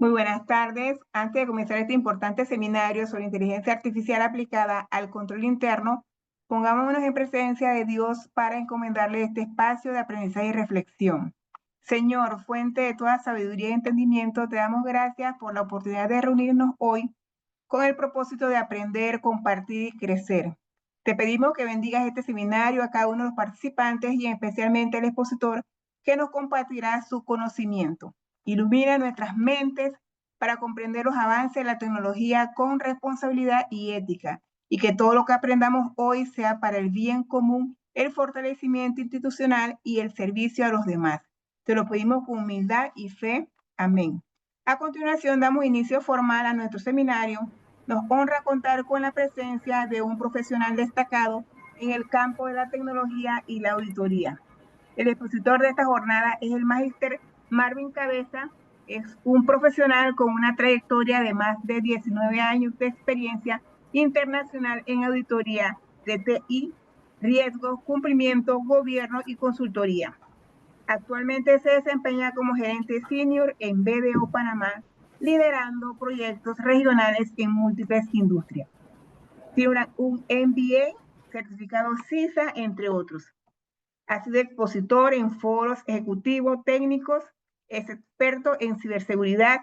Muy buenas tardes. Antes de comenzar este importante seminario sobre inteligencia artificial aplicada al control interno, pongámonos en presencia de Dios para encomendarle este espacio de aprendizaje y reflexión. Señor, fuente de toda sabiduría y entendimiento, te damos gracias por la oportunidad de reunirnos hoy con el propósito de aprender, compartir y crecer. Te pedimos que bendigas este seminario a cada uno de los participantes y especialmente al expositor que nos compartirá su conocimiento. Ilumina nuestras mentes para comprender los avances de la tecnología con responsabilidad y ética, y que todo lo que aprendamos hoy sea para el bien común, el fortalecimiento institucional y el servicio a los demás. Te lo pedimos con humildad y fe. Amén. A continuación, damos inicio formal a nuestro seminario. Nos honra contar con la presencia de un profesional destacado en el campo de la tecnología y la auditoría. El expositor de esta jornada es el magíster Marvin Cabeza. Es un profesional con una trayectoria de más de 19 años de experiencia internacional en auditoría de TI, riesgo, cumplimiento, gobierno y consultoría. Actualmente se desempeña como gerente senior en BDO Panamá, liderando proyectos regionales en múltiples industrias. Tiene un MBA, certificado CISA, entre otros. Ha sido expositor en foros ejecutivos técnicos, es experto en ciberseguridad,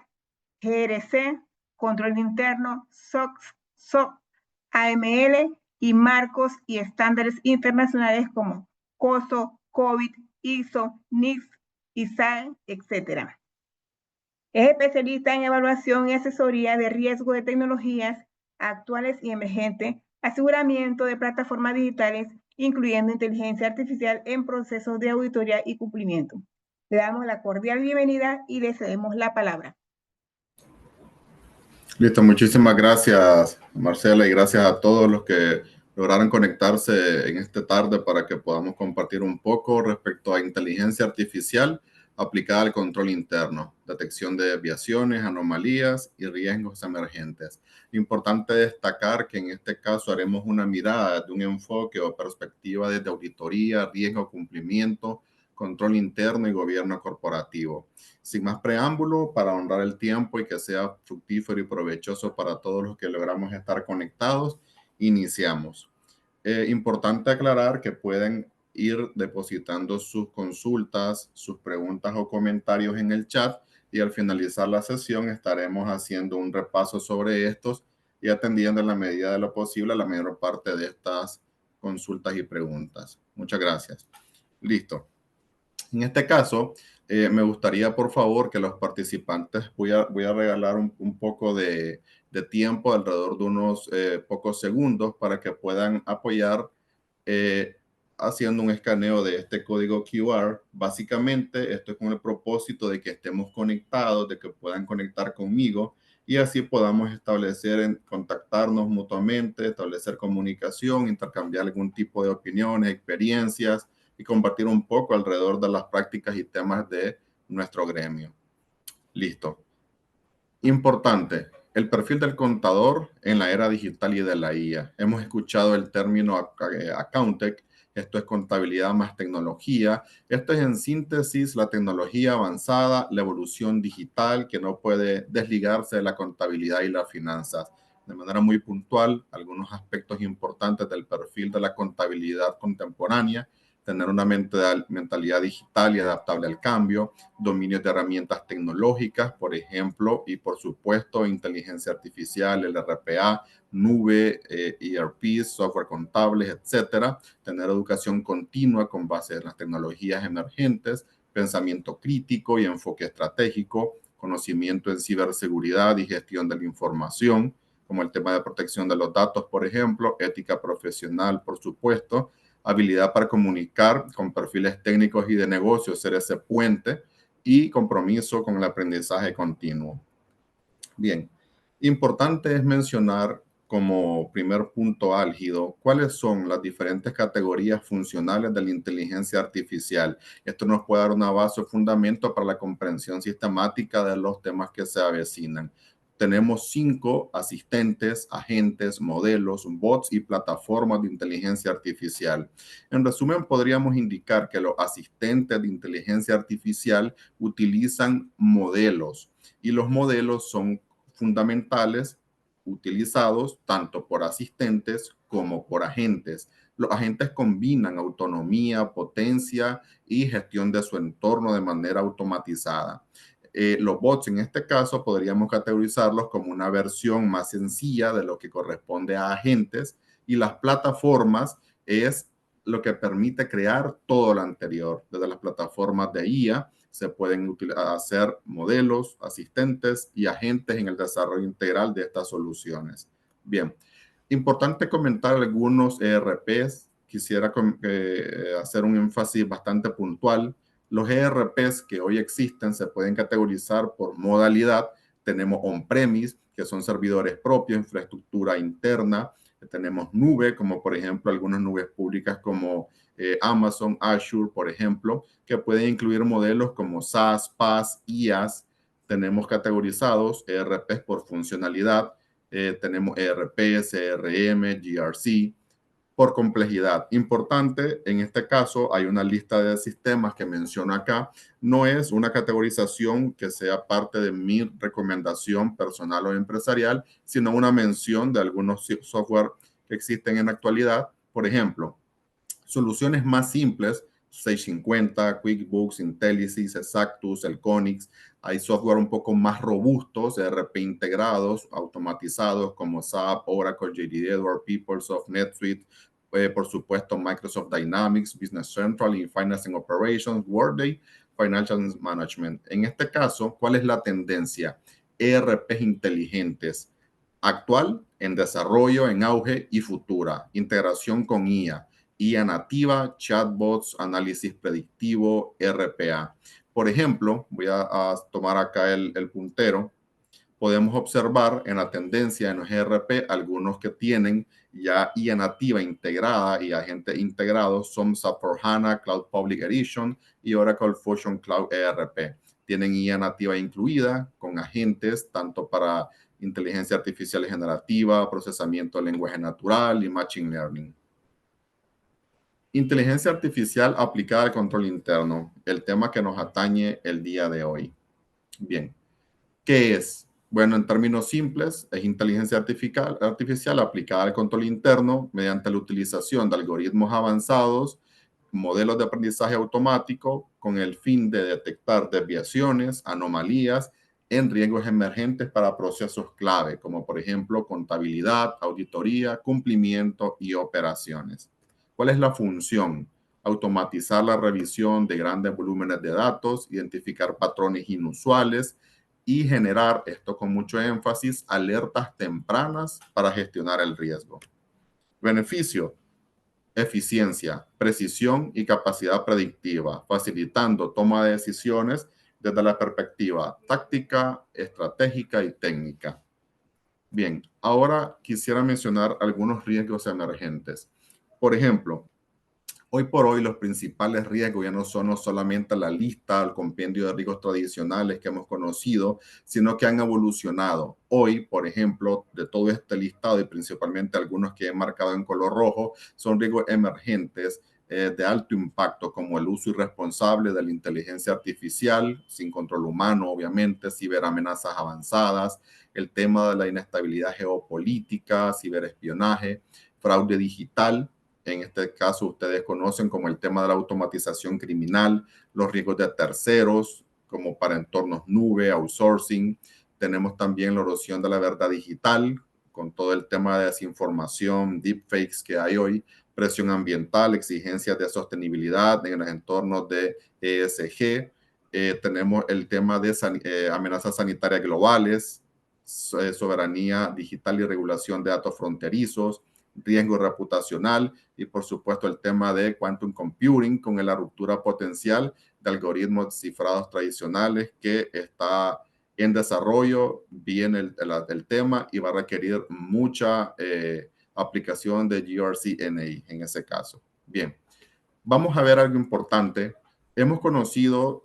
GRC, control interno, SOC, AML y marcos y estándares internacionales como COSO, COVID, ISO, NIST, ISAE, etc. Es especialista en evaluación y asesoría de riesgo de tecnologías actuales y emergentes, aseguramiento de plataformas digitales, incluyendo inteligencia artificial en procesos de auditoría y cumplimiento. Le damos la cordial bienvenida y le cedemos la palabra. Listo, muchísimas gracias, Marcela, y gracias a todos los que lograron conectarse en esta tarde para que podamos compartir un poco respecto a inteligencia artificial aplicada al control interno, detección de desviaciones, anomalías y riesgos emergentes. Importante destacar que en este caso haremos una mirada de un enfoque o perspectiva desde auditoría, riesgo, cumplimiento, control interno y gobierno corporativo. Sin más preámbulo, para honrar el tiempo y que sea fructífero y provechoso para todos los que logramos estar conectados, iniciamos. Importante aclarar que pueden ir depositando sus consultas, sus preguntas o comentarios en el chat y al finalizar la sesión estaremos haciendo un repaso sobre estos y atendiendo en la medida de lo posible la mayor parte de estas consultas y preguntas. Muchas gracias. Listo. En este caso, me gustaría, por favor, que los participantes, voy a regalar un poco de tiempo, alrededor de unos pocos segundos, para que puedan apoyar haciendo un escaneo de este código QR. Básicamente, esto es con el propósito de que estemos conectados, de que puedan conectar conmigo y así podamos contactarnos mutuamente, establecer comunicación, intercambiar algún tipo de opiniones, experiencias, y compartir un poco alrededor de las prácticas y temas de nuestro gremio. Listo. Importante, el perfil del contador en la era digital y de la IA. Hemos escuchado el término Accounting, esto es contabilidad más tecnología. Esto es en síntesis la tecnología avanzada, la evolución digital que no puede desligarse de la contabilidad y las finanzas. De manera muy puntual, algunos aspectos importantes del perfil de la contabilidad contemporánea: tener una mentalidad digital y adaptable al cambio, dominio de herramientas tecnológicas, por ejemplo, y por supuesto, inteligencia artificial, el RPA, nube, ERP, software contables, etcétera. Tener educación continua con base en las tecnologías emergentes, pensamiento crítico y enfoque estratégico, conocimiento en ciberseguridad y gestión de la información, como el tema de protección de los datos, por ejemplo, ética profesional, por supuesto, habilidad para comunicar con perfiles técnicos y de negocio, ser ese puente, y compromiso con el aprendizaje continuo. Bien, importante es mencionar como primer punto álgido cuáles son las diferentes categorías funcionales de la inteligencia artificial. Esto nos puede dar una base o fundamento para la comprensión sistemática de los temas que se avecinan. tenemos 5 asistentes, agentes, modelos, bots y plataformas de inteligencia artificial. En resumen, podríamos indicar que los asistentes de inteligencia artificial utilizan modelos y los modelos son fundamentales utilizados tanto por asistentes como por agentes. Los agentes combinan autonomía, potencia y gestión de su entorno de manera automatizada. Los bots en este caso podríamos categorizarlos como una versión más sencilla de lo que corresponde a agentes, y las plataformas es lo que permite crear todo lo anterior. Desde las plataformas de IA se pueden hacer modelos, asistentes y agentes en el desarrollo integral de estas soluciones. Bien, importante comentar algunos ERPs. Quisiera hacer un énfasis bastante puntual. Los ERPs que hoy existen se pueden categorizar por modalidad. Tenemos on-premise, que son servidores propios, infraestructura interna. Tenemos nube, como por ejemplo algunas nubes públicas como Amazon, Azure, por ejemplo, que pueden incluir modelos como SaaS, PaaS, IaaS. Tenemos categorizados ERPs por funcionalidad. Tenemos ERP, CRM, GRC, por complejidad. Importante, en este caso hay una lista de sistemas que menciono acá. No es una categorización que sea parte de mi recomendación personal o empresarial, sino una mención de algunos software que existen en la actualidad. Por ejemplo, soluciones más simples, 650, QuickBooks, Intelisys, Exactus, Elconix. Hay software un poco más robustos, ERP integrados, automatizados como SAP, Oracle, JD Edwards, PeopleSoft, NetSuite, por supuesto Microsoft Dynamics, Business Central y Finance and Operations, Workday, Financial Management. En este caso, ¿cuál es la tendencia? ERPs inteligentes. Actual, en desarrollo, en auge y futura. Integración con IA nativa, chatbots, análisis predictivo, RPA. Por ejemplo, voy a tomar acá el puntero. Podemos observar en la tendencia en los ERP algunos que tienen ya IA nativa integrada y agentes integrados son SAP S/4HANA Cloud Public Edition y Oracle Fusion Cloud ERP. Tienen IA nativa incluida con agentes tanto para inteligencia artificial generativa, procesamiento de lenguaje natural y machine learning. Inteligencia artificial aplicada al control interno, el tema que nos atañe el día de hoy. Bien, ¿qué es? Bueno, en términos simples, es inteligencia artificial aplicada al control interno mediante la utilización de algoritmos avanzados, modelos de aprendizaje automático, con el fin de detectar desviaciones, anomalías en riesgos emergentes para procesos clave, como por ejemplo contabilidad, auditoría, cumplimiento y operaciones. ¿Cuál es la función? Automatizar la revisión de grandes volúmenes de datos, identificar patrones inusuales y generar, esto con mucho énfasis, alertas tempranas para gestionar el riesgo. Beneficio: eficiencia, precisión y capacidad predictiva, facilitando toma de decisiones desde la perspectiva táctica, estratégica y técnica. Bien, ahora quisiera mencionar algunos riesgos emergentes. Por ejemplo, hoy por hoy los principales riesgos ya no son no solamente la lista, el compendio de riesgos tradicionales que hemos conocido, sino que han evolucionado. Hoy, por ejemplo, de todo este listado y principalmente algunos que he marcado en color rojo, son riesgos emergentes de alto impacto, como el uso irresponsable de la inteligencia artificial, sin control humano, obviamente, ciberamenazas avanzadas, el tema de la inestabilidad geopolítica, ciberespionaje, fraude digital. En este caso, ustedes conocen como el tema de la automatización criminal, los riesgos de terceros, como para entornos nube, outsourcing. Tenemos también la erosión de la verdad digital, con todo el tema de desinformación, deepfakes que hay hoy, presión ambiental, exigencias de sostenibilidad en los entornos de ESG. Tenemos el tema de amenazas sanitarias globales, soberanía digital y regulación de datos fronterizos, riesgo reputacional y por supuesto el tema de quantum computing con la ruptura potencial de algoritmos cifrados tradicionales que está en desarrollo. Viene el tema y va a requerir mucha aplicación de GRC-NA en ese caso. Bien, vamos a ver algo importante. Hemos conocido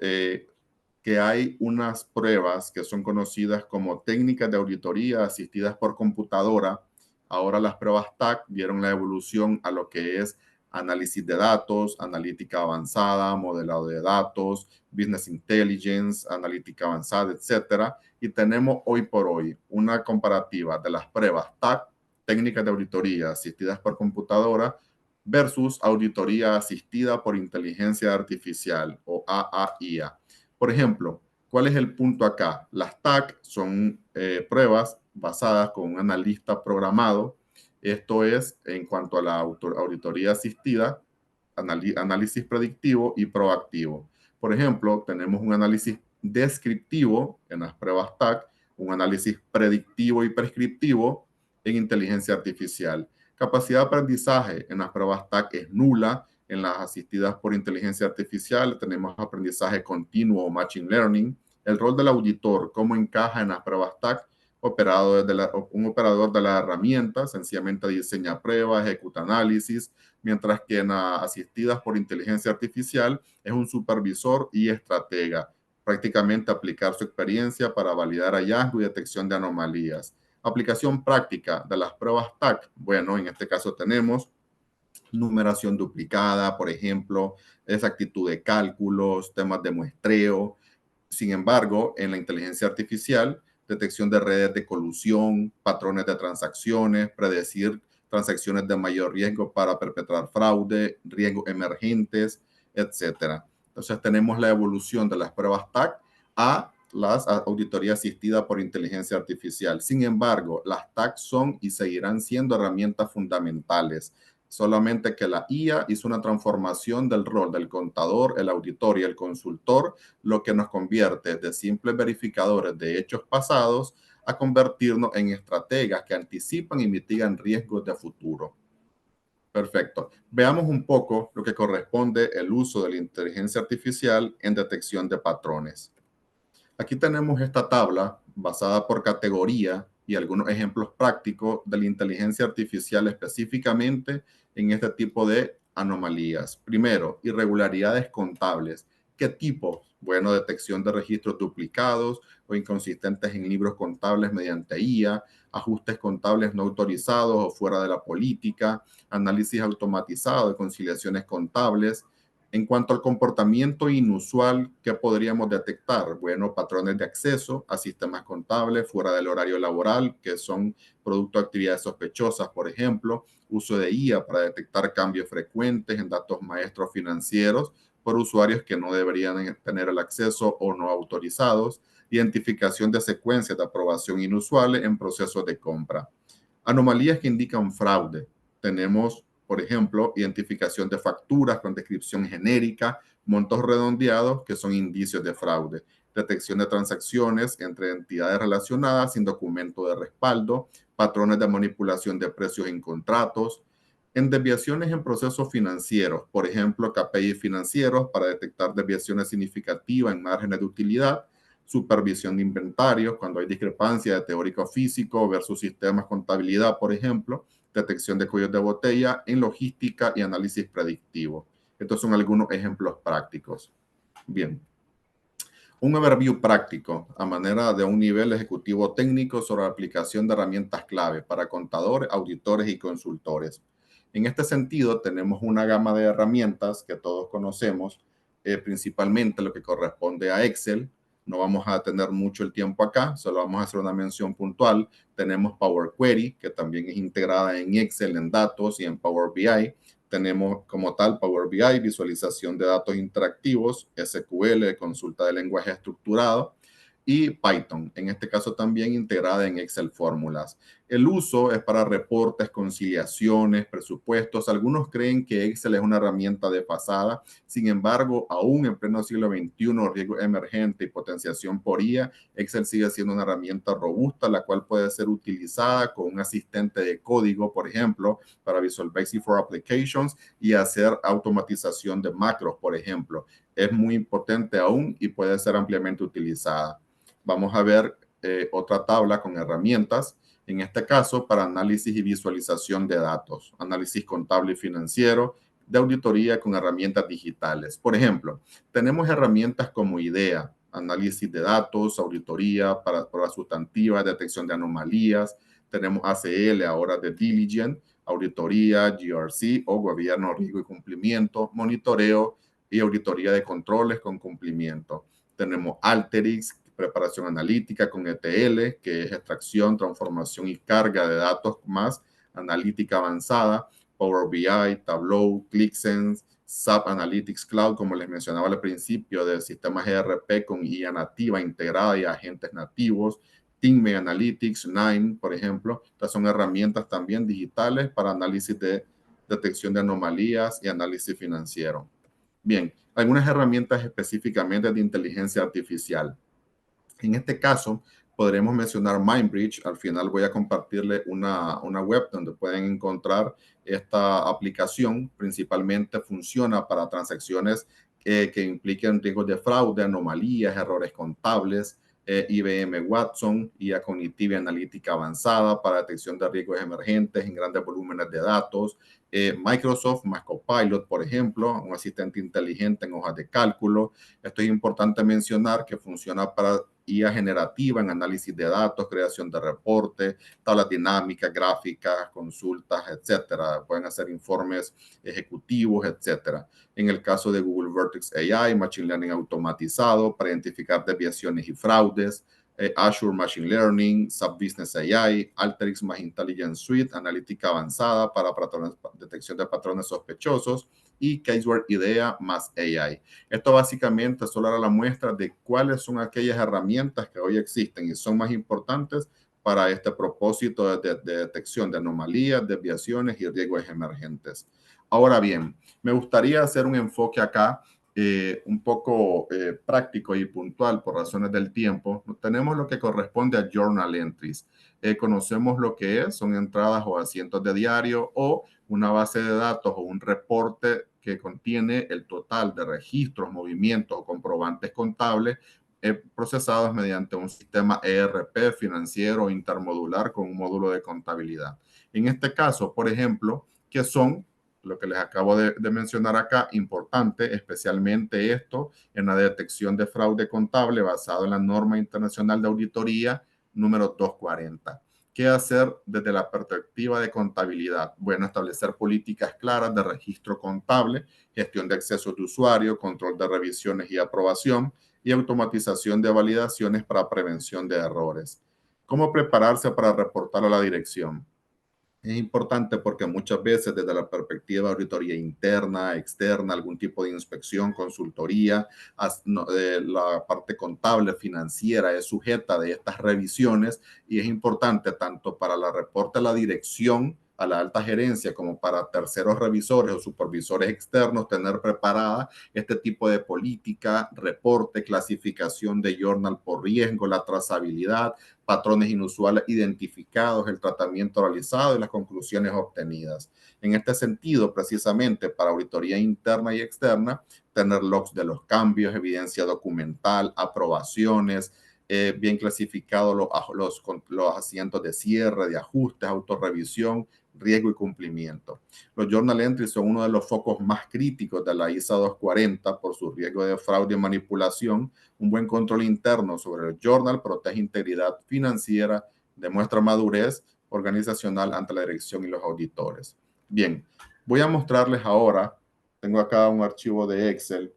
que hay unas pruebas que son conocidas como técnicas de auditoría asistidas por computadora. Ahora las pruebas TAC dieron la evolución a lo que es análisis de datos, analítica avanzada, modelado de datos, business intelligence, analítica avanzada, etcétera. Y tenemos hoy por hoy una comparativa de las pruebas TAC, técnicas de auditoría asistidas por computadora, versus auditoría asistida por inteligencia artificial o AAIA. Por ejemplo, ¿cuál es el punto acá? Las TAC son pruebas basadas con un analista programado. Esto es en cuanto a la auditoría asistida, análisis predictivo y proactivo. Por ejemplo, tenemos un análisis descriptivo en las pruebas TAC, un análisis predictivo y prescriptivo en inteligencia artificial. Capacidad de aprendizaje en las pruebas TAC es nula. En las asistidas por inteligencia artificial tenemos aprendizaje continuo o machine learning. El rol del auditor, cómo encaja en las pruebas TAC, un operador de la herramienta, sencillamente diseña pruebas, ejecuta análisis, mientras que en las asistidas por inteligencia artificial es un supervisor y estratega, prácticamente aplicar su experiencia para validar hallazgo y detección de anomalías. Aplicación práctica de las pruebas TAC. Bueno, en este caso tenemos numeración duplicada, por ejemplo, exactitud de cálculos, temas de muestreo. Sin embargo, en la inteligencia artificial, detección de redes de colusión, patrones de transacciones, predecir transacciones de mayor riesgo para perpetrar fraude, riesgos emergentes, etcétera. Entonces tenemos la evolución de las pruebas TAC a las auditorías asistidas por inteligencia artificial. Sin embargo, las TAC son y seguirán siendo herramientas fundamentales, solamente que la IA hizo una transformación del rol del contador, el auditor y el consultor, lo que nos convierte de simples verificadores de hechos pasados a convertirnos en estrategas que anticipan y mitigan riesgos de futuro. Perfecto. Veamos un poco lo que corresponde el uso de la inteligencia artificial en detección de patrones. Aquí tenemos esta tabla basada por categoría y algunos ejemplos prácticos de la inteligencia artificial específicamente en este tipo de anomalías. Primero, irregularidades contables. ¿Qué tipo? Bueno, detección de registros duplicados o inconsistentes en libros contables mediante IA, ajustes contables no autorizados o fuera de la política, análisis automatizado de conciliaciones contables. En cuanto al comportamiento inusual, ¿qué podríamos detectar? Bueno, patrones de acceso a sistemas contables fuera del horario laboral, que son producto de actividades sospechosas, por ejemplo, uso de IA para detectar cambios frecuentes en datos maestros financieros por usuarios que no deberían tener el acceso o no autorizados, identificación de secuencias de aprobación inusuales en procesos de compra. Anomalías que indican fraude. Tenemos, por ejemplo, identificación de facturas con descripción genérica, montos redondeados que son indicios de fraude, detección de transacciones entre entidades relacionadas sin documento de respaldo, patrones de manipulación de precios en contratos, en desviaciones en procesos financieros, por ejemplo, KPI financieros para detectar desviaciones significativas en márgenes de utilidad, supervisión de inventarios, cuando hay discrepancia de teórico físico versus sistemas contabilidad, por ejemplo, detección de cuellos de botella en logística y análisis predictivo. Estos son algunos ejemplos prácticos. Bien. Un overview práctico a manera de un nivel ejecutivo técnico sobre la aplicación de herramientas clave para contadores, auditores y consultores. En este sentido, tenemos una gama de herramientas que todos conocemos, principalmente lo que corresponde a Excel. No vamos a tener mucho el tiempo acá, solo vamos a hacer una mención puntual. Tenemos Power Query, que también es integrada en Excel, en datos y en Power BI. Tenemos como tal Power BI, visualización de datos interactivos, SQL, consulta de lenguaje estructurado, y Python, en este caso también integrada en Excel Fórmulas. El uso es para reportes, conciliaciones, presupuestos. Algunos creen que Excel es una herramienta desfasada. Sin embargo, aún en pleno siglo XXI, riesgo emergente y potenciación por IA, Excel sigue siendo una herramienta robusta, la cual puede ser utilizada con un asistente de código, por ejemplo, para Visual Basic for Applications y hacer automatización de macros, por ejemplo. Es muy potente aún y puede ser ampliamente utilizada. Vamos a ver otra tabla con herramientas, en este caso para análisis y visualización de datos, análisis contable y financiero, de auditoría con herramientas digitales. Por ejemplo, tenemos herramientas como IDEA, análisis de datos, auditoría para pruebas sustantivas, detección de anomalías. Tenemos ACL ahora de Diligent, auditoría, GRC o gobierno, riesgo y cumplimiento, monitoreo y auditoría de controles con cumplimiento. Tenemos Alteryx, preparación analítica con ETL, que es extracción, transformación y carga de datos más analítica avanzada, Power BI, Tableau, ClickSense, SAP Analytics Cloud, como les mencionaba al principio, de sistemas ERP con IA nativa integrada y agentes nativos, TeamMate Analytics, Nine, por ejemplo. Estas son herramientas también digitales para análisis de detección de anomalías y análisis financiero. Bien, algunas herramientas específicamente de inteligencia artificial. En este caso, podremos mencionar MindBridge. Al final voy a compartirle una web donde pueden encontrar esta aplicación. Principalmente funciona para transacciones que impliquen riesgos de fraude, anomalías, errores contables. IBM Watson, IA cognitiva y analítica avanzada para detección de riesgos emergentes en grandes volúmenes de datos. Microsoft más Copilot, por ejemplo, un asistente inteligente en hojas de cálculo. Esto es importante mencionar que funciona para IA generativa en análisis de datos, creación de reportes, tablas dinámicas, gráficas, consultas, etcétera. Pueden hacer informes ejecutivos, etcétera. En el caso de Google Vertex AI, Machine Learning automatizado para identificar desviaciones y fraudes. Azure Machine Learning, SAP Business AI, Alteryx más Intelligence Suite, analítica avanzada para detección de patrones sospechosos y Caseware IDEA más AI. Esto básicamente solo era la muestra de cuáles son aquellas herramientas que hoy existen y son más importantes para este propósito de detección de anomalías, desviaciones y riesgos emergentes. Ahora bien, me gustaría hacer un enfoque acá un poco práctico y puntual por razones del tiempo. Tenemos lo que corresponde a journal entries. Conocemos lo que es, son entradas o asientos de diario o una base de datos o un reporte que contiene el total de registros, movimientos o comprobantes contables procesados mediante un sistema ERP financiero intermodular con un módulo de contabilidad. En este caso, por ejemplo, que son lo que les acabo de mencionar acá, importante, especialmente esto en la detección de fraude contable basado en la norma internacional de auditoría número 240. ¿Qué hacer desde la perspectiva de contabilidad? Bueno, establecer políticas claras de registro contable, gestión de accesos de usuario, control de revisiones y aprobación y automatización de validaciones para prevención de errores. ¿Cómo prepararse para reportar a la dirección? Es importante porque muchas veces desde la perspectiva de auditoría interna, externa, algún tipo de inspección, consultoría, la parte contable, financiera es sujeta de estas revisiones y es importante tanto para la reporte a la dirección, a la alta gerencia, como para terceros revisores o supervisores externos, tener preparada este tipo de política, reporte, clasificación de journal por riesgo, la trazabilidad, patrones inusuales identificados, el tratamiento realizado y las conclusiones obtenidas. En este sentido, precisamente para auditoría interna y externa, tener logs de los cambios, evidencia documental, aprobaciones, bien clasificados los asientos de cierre, de ajustes, autorrevisión, riesgo y cumplimiento. Los journal entries son uno de los focos más críticos de la ISA 240 por su riesgo de fraude y manipulación. Un buen control interno sobre el journal protege integridad financiera, demuestra madurez organizacional ante la dirección y los auditores. Bien, voy a mostrarles ahora, tengo acá un archivo de Excel.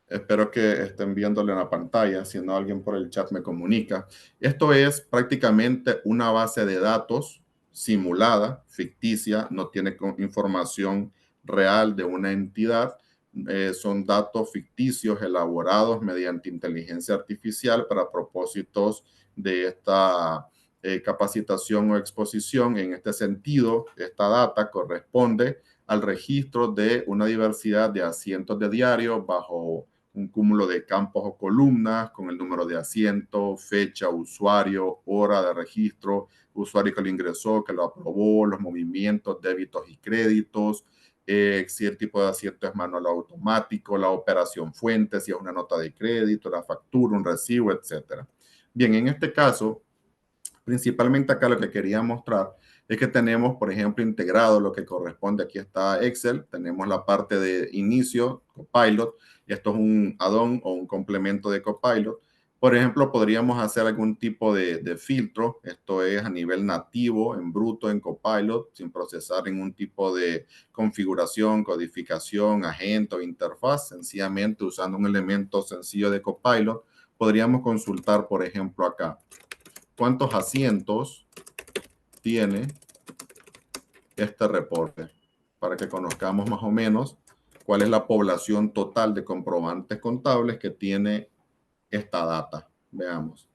Espero que estén viéndolo en la pantalla, si no alguien por el chat me comunica. Esto es prácticamente una base de datos simulada, ficticia, no tiene información real de una entidad. Son datos ficticios elaborados mediante inteligencia artificial para propósitos de esta capacitación o exposición. En este sentido, esta data corresponde al registro de una diversidad de asientos de diario bajo un cúmulo de campos o columnas con el número de asiento, fecha, usuario, hora de registro, usuario que lo ingresó, que lo aprobó, los movimientos, débitos y créditos, si el tipo de asiento es manual o automático, la operación fuente, si es una nota de crédito, la factura, un recibo, etcétera. Bien, en este caso, principalmente acá lo que quería mostrar es que tenemos, por ejemplo, integrado lo que corresponde, aquí está Excel, tenemos la parte de inicio, Copilot, esto es un add-on o un complemento de Copilot. Por ejemplo, podríamos hacer algún tipo de filtro, esto es a nivel nativo, en bruto, en Copilot, sin procesar ningún tipo de configuración, codificación, agente o interfaz, sencillamente usando un elemento sencillo de Copilot. Podríamos consultar, por ejemplo, acá, ¿cuántos asientos tiene este reporte? Para que conozcamos más o menos cuál es la población total de comprobantes contables que tiene esta data. Veamos.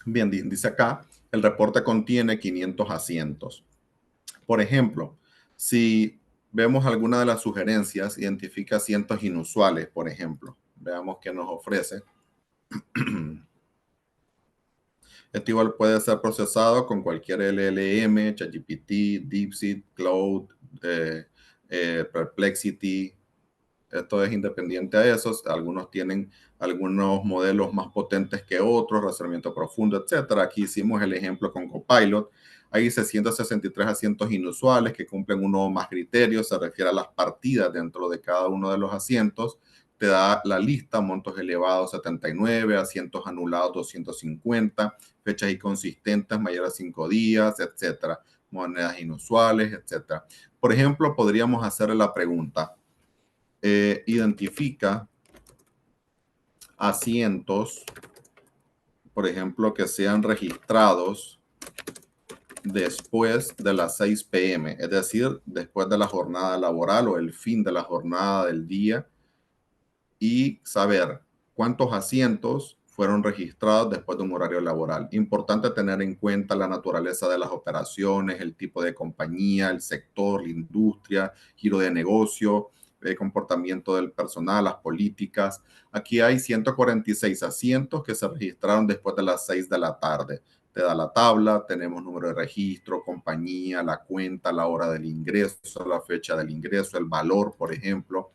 Bien, dice acá, el reporte contiene 500 asientos. Por ejemplo, si vemos alguna de las sugerencias, identifica asientos inusuales, por ejemplo. Veamos qué nos ofrece. Esto igual puede ser procesado con cualquier LLM, ChatGPT, DeepSeek, Cloud, Perplexity. Esto es independiente a esos. Algunos tienen algunos modelos más potentes que otros, razonamiento profundo, etcétera. Aquí hicimos el ejemplo con Copilot. Hay 663 asientos inusuales que cumplen uno o más criterios. Se refiere a las partidas dentro de cada uno de los asientos. Te da la lista, montos elevados 79, asientos anulados 250, fechas inconsistentes mayores a 5 días, etcétera. Monedas inusuales, etcétera. Por ejemplo, podríamos hacerle la pregunta, identifica asientos, por ejemplo, que sean registrados después de las 6 p.m., es decir, después de la jornada laboral o el fin de la jornada del día, y saber cuántos asientos fueron registrados después de un horario laboral. Importante tener en cuenta la naturaleza de las operaciones, el tipo de compañía, el sector, la industria, giro de negocio, el comportamiento del personal, las políticas. Aquí hay 146 asientos que se registraron después de las 6 de la tarde. Te da la tabla, tenemos número de registro, compañía, la cuenta, la hora del ingreso, la fecha del ingreso, el valor, por ejemplo.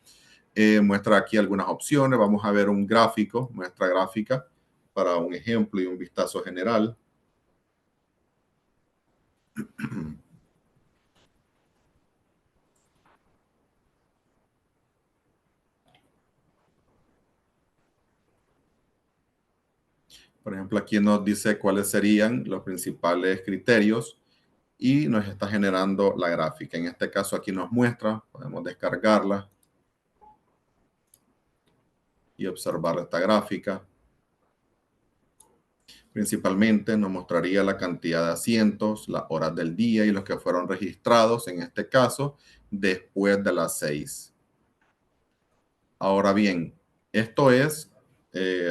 Muestra aquí algunas opciones. Vamos a ver un gráfico, muestra gráfica para un ejemplo y un vistazo general. Por ejemplo, aquí nos dice cuáles serían los principales criterios y nos está generando la gráfica. En este caso aquí nos muestra, podemos descargarla y observar esta gráfica. Principalmente nos mostraría la cantidad de asientos, las horas del día y los que fueron registrados, en este caso, después de las 6. Ahora bien, esto es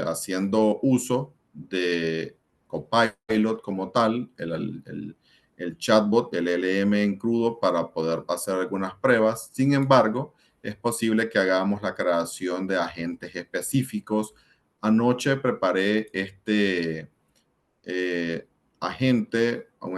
haciendo uso de Copilot como tal, el chatbot, el LM en crudo para poder hacer algunas pruebas. Sin embargo, es posible que hagamos la creación de agentes específicos. Anoche preparé este un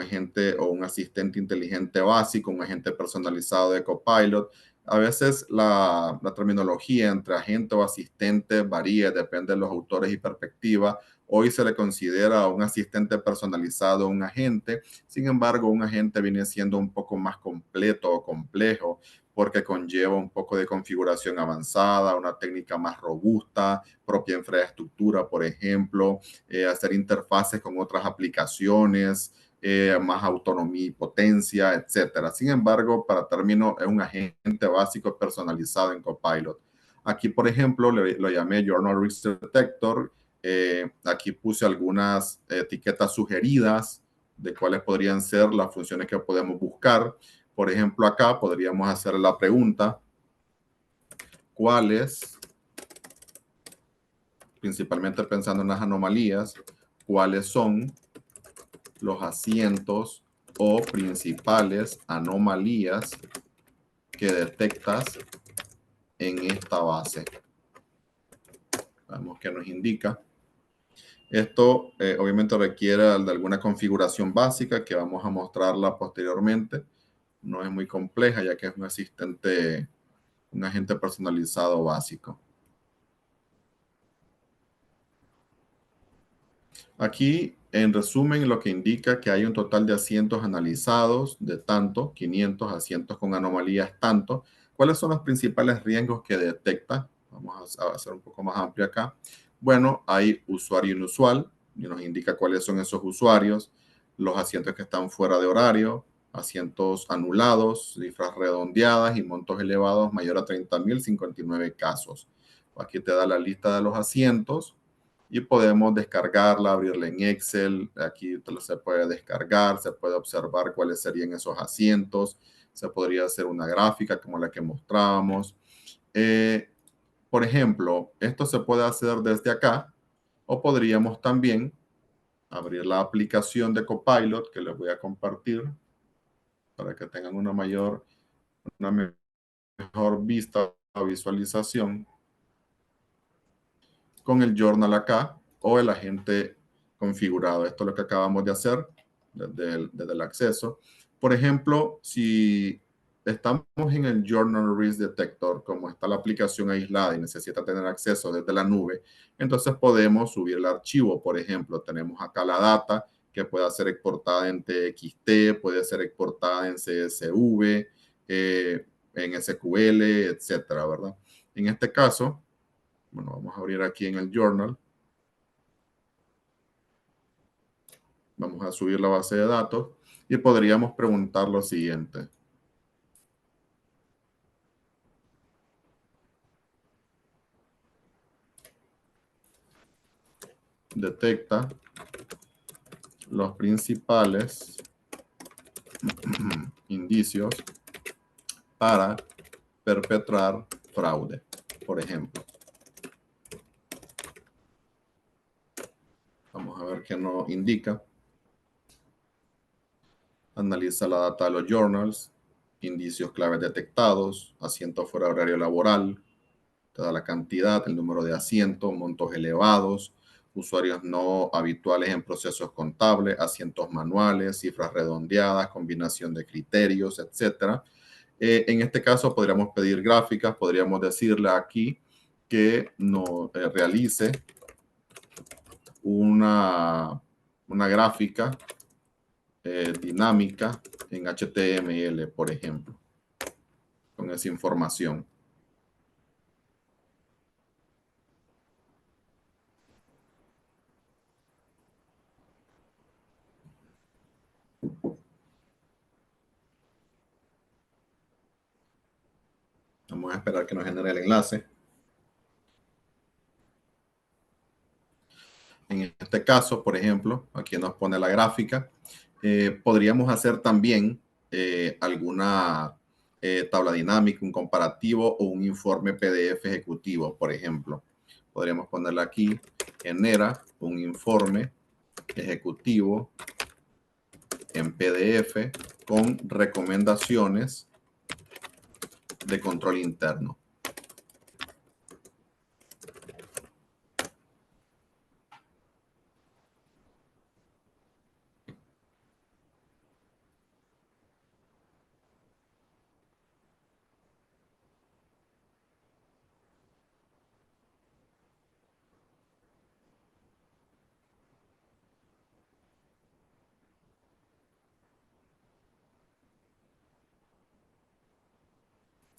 agente o un asistente inteligente básico, un agente personalizado de Copilot. A veces la terminología entre agente o asistente varía, depende de los autores y perspectiva. Hoy se le considera un asistente personalizado un agente. Sin embargo, un agente viene siendo un poco más completo o complejo porque conlleva un poco de configuración avanzada, una técnica más robusta, propia infraestructura, por ejemplo, hacer interfaces con otras aplicaciones, más autonomía y potencia, etcétera. Sin embargo, para términos, es un agente básico personalizado en Copilot. Aquí, por ejemplo, lo llamé Journal Risk Detector. Aquí puse algunas etiquetas sugeridas de cuáles podrían ser las funciones que podemos buscar. Por ejemplo, acá podríamos hacer la pregunta, ¿cuáles, principalmente pensando en las anomalías, cuáles son los asientos o principales anomalías que detectas en esta base? Vemos que nos indica. Esto obviamente requiere de alguna configuración básica que vamos a mostrarla posteriormente. No es muy compleja ya que es un agente personalizado básico. Aquí, en resumen, lo que indica que hay un total de asientos analizados de tanto, 500 asientos con anomalías tanto. ¿Cuáles son los principales riesgos que detecta? Vamos a hacer un poco más amplio acá. Bueno, hay usuario inusual, y nos indica cuáles son esos usuarios, los asientos que están fuera de horario, asientos anulados, cifras redondeadas y montos elevados mayor a 30,000, 59 casos. Aquí te da la lista de los asientos y podemos descargarla, abrirla en Excel. Aquí se puede descargar, se puede observar cuáles serían esos asientos. Se podría hacer una gráfica como la que mostrábamos. Por ejemplo, esto se puede hacer desde acá o podríamos también abrir la aplicación de Copilot que les voy a compartir para que tengan una mejor vista o visualización con el journal acá o el agente configurado. Esto es lo que acabamos de hacer desde el acceso. Por ejemplo, si estamos en el Journal Risk Detector, como está la aplicación aislada y necesita tener acceso desde la nube, entonces podemos subir el archivo. Por ejemplo, tenemos acá la data que puede ser exportada en TXT, puede ser exportada en CSV, en SQL, etcétera, ¿verdad? En este caso, bueno, vamos a abrir aquí en el journal. Vamos a subir la base de datos y podríamos preguntar lo siguiente. Detecta los principales indicios para perpetrar fraude, por ejemplo. Vamos a ver qué nos indica. Analiza la data de los journals, indicios claves detectados, asientos fuera de horario laboral, te da la cantidad, el número de asientos, montos elevados, usuarios no habituales en procesos contables, asientos manuales, cifras redondeadas, combinación de criterios, etc. En este caso podríamos pedir gráficas, podríamos decirle aquí que nos realice una gráfica dinámica en HTML, por ejemplo, con esa información. Vamos a esperar que nos genere el enlace. En este caso, por ejemplo, aquí nos pone la gráfica. Podríamos hacer también alguna tabla dinámica, un comparativo o un informe PDF ejecutivo, por ejemplo. Podríamos ponerle aquí, genera un informe ejecutivo en PDF con recomendaciones de control interno.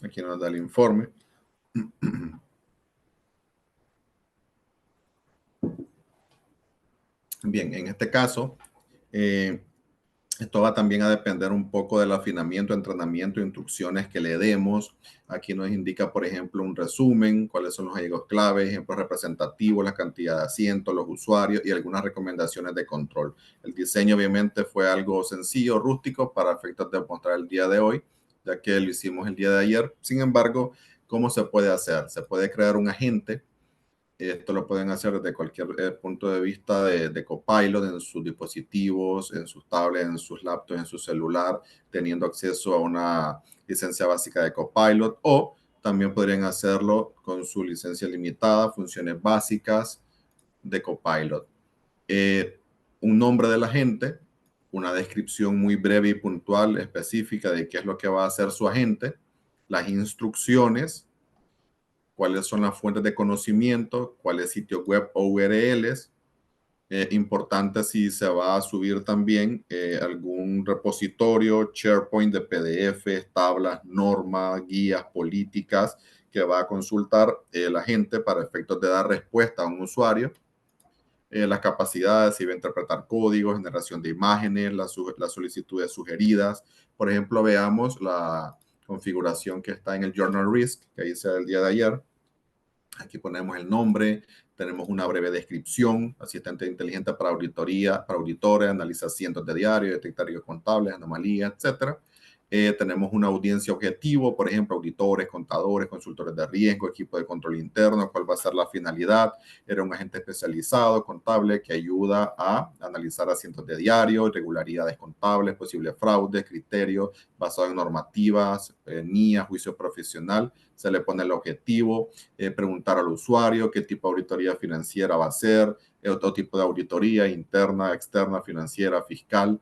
Aquí nos da el informe. Bien, en este caso, esto va también a depender un poco del afinamiento, entrenamiento, instrucciones que le demos. Aquí nos indica, por ejemplo, un resumen, cuáles son los hallazgos clave, ejemplos representativos, la cantidad de asientos, los usuarios y algunas recomendaciones de control. El diseño obviamente fue algo sencillo, rústico, para efectos de mostrar el día de hoy, ya que lo hicimos el día de ayer. Sin embargo, ¿cómo se puede hacer? Se puede crear un agente. Esto lo pueden hacer desde cualquier punto de vista de Copilot en sus dispositivos, en sus tablets, en sus laptops, en su celular, teniendo acceso a una licencia básica de Copilot, o también podrían hacerlo con su licencia limitada, funciones básicas de Copilot. Un nombre del agente, una descripción muy breve y puntual, específica de qué es lo que va a hacer su agente, las instrucciones, cuáles son las fuentes de conocimiento, cuáles sitios web o URLs, Importante si se va a subir también algún repositorio, SharePoint de PDF, tablas, normas, guías, políticas que va a consultar la gente para efectos de dar respuesta a un usuario. Las capacidades, si va a interpretar códigos, generación de imágenes, las solicitudes sugeridas. Por ejemplo, veamos la configuración que está en el Journal Risk que hice el día de ayer. Aquí ponemos el nombre, tenemos una breve descripción, asistente inteligente para auditoría, para auditores, analiza cientos de diarios, detecta riesgos contables, anomalías, etcétera. Tenemos una audiencia objetivo, por ejemplo, auditores, contadores, consultores de riesgo, equipo de control interno, cuál va a ser la finalidad. Era un agente especializado, contable, que ayuda a analizar a cientos de diarios, irregularidades contables, posibles fraudes, criterios basados en normativas, NIA, juicio profesional. Se le pone el objetivo, preguntar al usuario qué tipo de auditoría financiera va a ser, otro tipo de auditoría interna, externa, financiera, fiscal,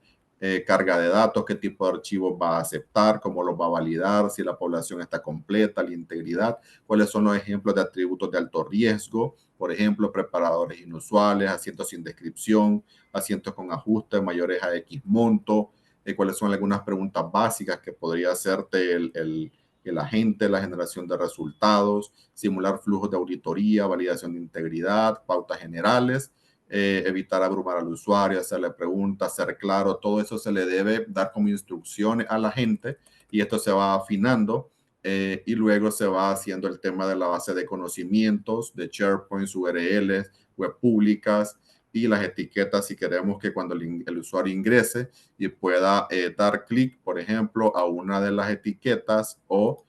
carga de datos, qué tipo de archivos va a aceptar, cómo los va a validar, si la población está completa, la integridad, cuáles son los ejemplos de atributos de alto riesgo, por ejemplo, preparadores inusuales, asientos sin descripción, asientos con ajustes mayores a X monto, cuáles son algunas preguntas básicas que podría hacerte el agente, la generación de resultados, simular flujos de auditoría, validación de integridad, pautas generales, evitar abrumar al usuario, hacerle preguntas, ser claro, todo eso se le debe dar como instrucciones a la gente y esto se va afinando y luego se va haciendo el tema de la base de conocimientos, de SharePoint, URLs, web públicas y las etiquetas si queremos que cuando el usuario ingrese y pueda dar clic, por ejemplo, a una de las etiquetas o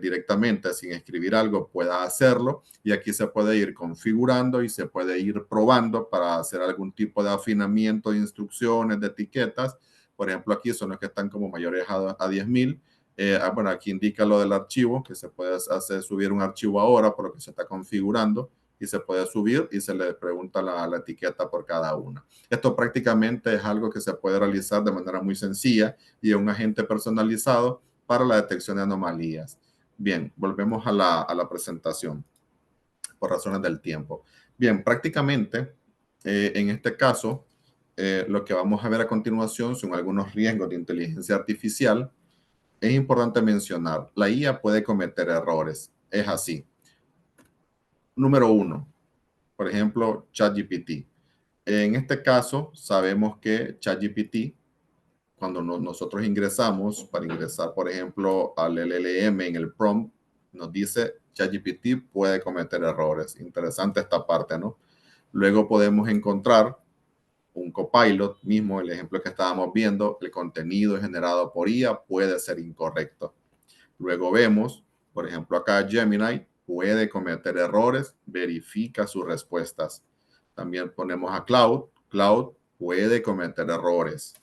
directamente sin escribir algo pueda hacerlo y aquí se puede ir configurando y se puede ir probando para hacer algún tipo de afinamiento de instrucciones, de etiquetas. Por ejemplo, aquí son los que están como mayores a 10,000. Bueno, aquí indica lo del archivo, que se puede hacer subir un archivo ahora por lo que se está configurando y se puede subir y se le pregunta la etiqueta por cada una. Esto prácticamente es algo que se puede realizar de manera muy sencilla y es un agente personalizado para la detección de anomalías. Bien, volvemos a la presentación por razones del tiempo. Bien, prácticamente en este caso, lo que vamos a ver a continuación son algunos riesgos de inteligencia artificial. Es importante mencionar, la IA puede cometer errores. Es así. Número uno, por ejemplo, ChatGPT. En este caso, sabemos que ChatGPT, cuando nosotros ingresamos, para ingresar, por ejemplo, al LLM en el prompt, nos dice ChatGPT puede cometer errores. Interesante esta parte, ¿no? Luego podemos encontrar un copilot, mismo el ejemplo que estábamos viendo, el contenido generado por IA puede ser incorrecto. Luego vemos, por ejemplo, acá Gemini puede cometer errores, verifica sus respuestas. También ponemos a Cloud, Cloud puede cometer errores.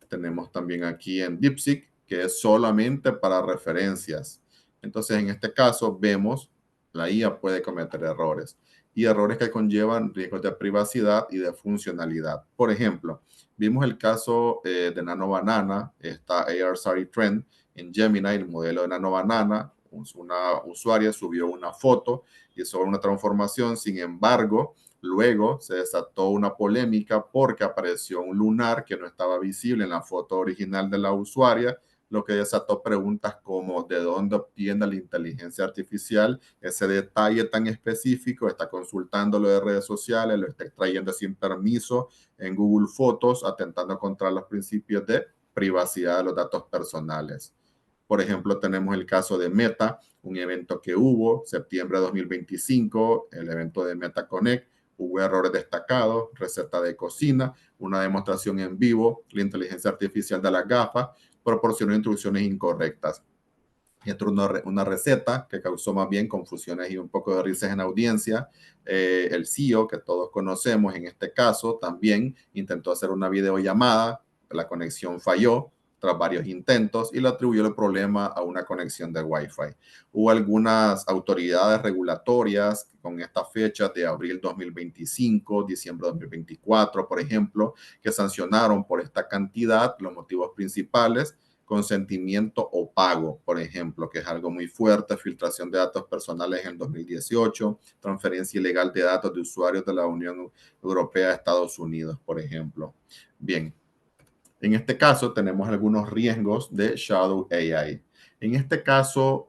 Tenemos también aquí en DeepSeek, que es solamente para referencias. Entonces, en este caso, vemos la IA puede cometer errores y errores que conllevan riesgos de privacidad y de funcionalidad. Por ejemplo, vimos el caso de Nano Banana, esta ARSari Trend en Gemini, el modelo de Nano Banana. Una usuaria subió una foto y hizo una transformación, sin embargo, luego se desató una polémica porque apareció un lunar que no estaba visible en la foto original de la usuaria, lo que desató preguntas como de dónde obtiene la inteligencia artificial ese detalle tan específico, está consultándolo de redes sociales, lo está extrayendo sin permiso en Google Fotos, atentando contra los principios de privacidad de los datos personales. Por ejemplo, tenemos el caso de Meta, un evento que hubo, septiembre de 2025, el evento de Meta Connect, hubo errores destacados, receta de cocina, una demostración en vivo, la inteligencia artificial de las gafas proporcionó instrucciones incorrectas. Esto es una receta que causó más bien confusiones y un poco de risas en audiencia. El CEO, que todos conocemos en este caso, también intentó hacer una videollamada, la conexión falló tras varios intentos y le atribuyó el problema a una conexión de Wi-Fi. Hubo algunas autoridades regulatorias con esta fecha de abril 2025, diciembre 2024, por ejemplo, que sancionaron por esta cantidad. Los motivos principales consentimiento o pago, por ejemplo, que es algo muy fuerte, filtración de datos personales en 2018, transferencia ilegal de datos de usuarios de la Unión Europea a Estados Unidos, por ejemplo. Bien, en este caso tenemos algunos riesgos de Shadow AI. En este caso,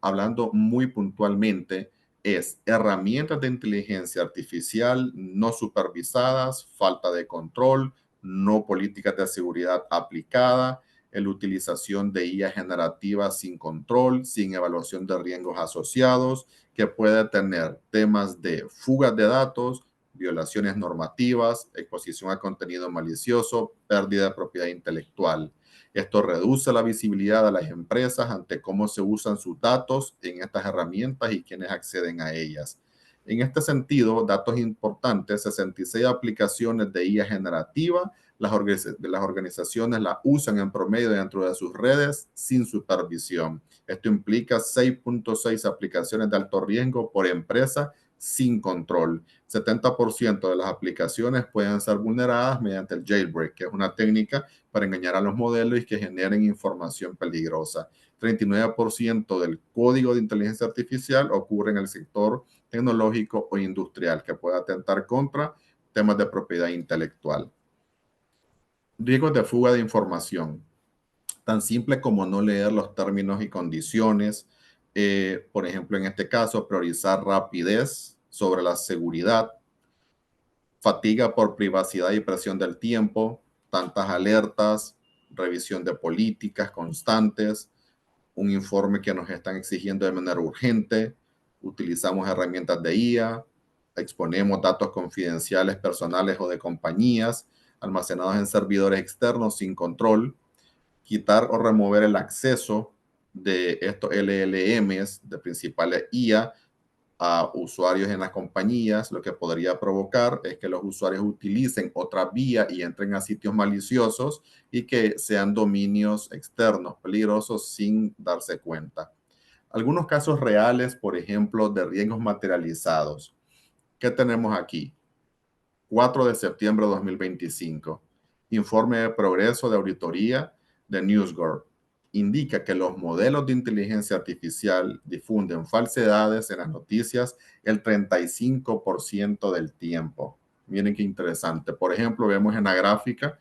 hablando muy puntualmente, es herramientas de inteligencia artificial no supervisadas, falta de control, no políticas de seguridad aplicada, la utilización de IA generativa sin control, sin evaluación de riesgos asociados, que puede tener temas de fugas de datos, violaciones normativas, exposición a contenido malicioso, pérdida de propiedad intelectual. Esto reduce la visibilidad de las empresas ante cómo se usan sus datos en estas herramientas y quienes acceden a ellas. En este sentido, datos importantes, 66 aplicaciones de IA generativa, las organizaciones la usan en promedio dentro de sus redes sin supervisión. Esto implica 6.6 aplicaciones de alto riesgo por empresa sin control. 70% de las aplicaciones pueden ser vulneradas mediante el jailbreak, que es una técnica para engañar a los modelos y que generen información peligrosa. 39% del código de inteligencia artificial ocurre en el sector tecnológico o industrial, que puede atentar contra temas de propiedad intelectual. Riesgos de fuga de información. Tan simple como no leer los términos y condiciones. Por ejemplo, en este caso, priorizar rapidez sobre la seguridad, fatiga por privacidad y presión del tiempo, tantas alertas, revisión de políticas constantes, un informe que nos están exigiendo de manera urgente, utilizamos herramientas de IA, exponemos datos confidenciales personales o de compañías almacenados en servidores externos sin control, quitar o remover el acceso de estos LLMs de principales IA a usuarios en las compañías, lo que podría provocar es que los usuarios utilicen otra vía y entren a sitios maliciosos y que sean dominios externos peligrosos sin darse cuenta. Algunos casos reales, por ejemplo, de riesgos materializados. ¿Qué tenemos aquí? 4 de septiembre de 2025. Informe de progreso de auditoría de NewsGuard. Indica que los modelos de inteligencia artificial difunden falsedades en las noticias el 35% del tiempo. Miren qué interesante. Por ejemplo, vemos en la gráfica,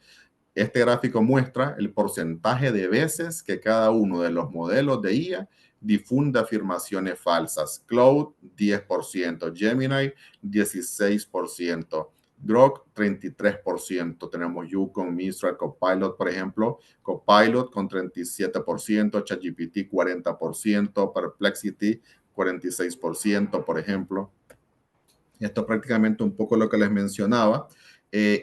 este gráfico muestra el porcentaje de veces que cada uno de los modelos de IA difunde afirmaciones falsas. Claude, 10%, Gemini, 16%. Grok, 33%. Tenemos Yukon, Mistral, Copilot, por ejemplo. Copilot con 37%, ChatGPT 40%, Perplexity 46%, por ejemplo. Esto es prácticamente un poco lo que les mencionaba.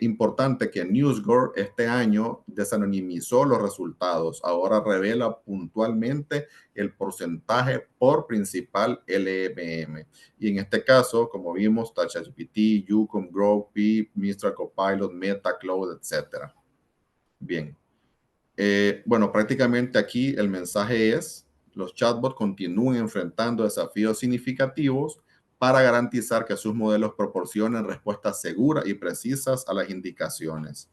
Importante que NewsGuard este año desanonimizó los resultados. Ahora revela puntualmente el porcentaje por principal LMM. Y en este caso, como vimos, está ChatGPT, Yukon, Grok, Pi, Mistral, Copilot, Meta, Cloud, etc. Bien. Bueno, prácticamente aquí el mensaje es, los chatbots continúen enfrentando desafíos significativos para garantizar que sus modelos proporcionen respuestas seguras y precisas a las indicaciones.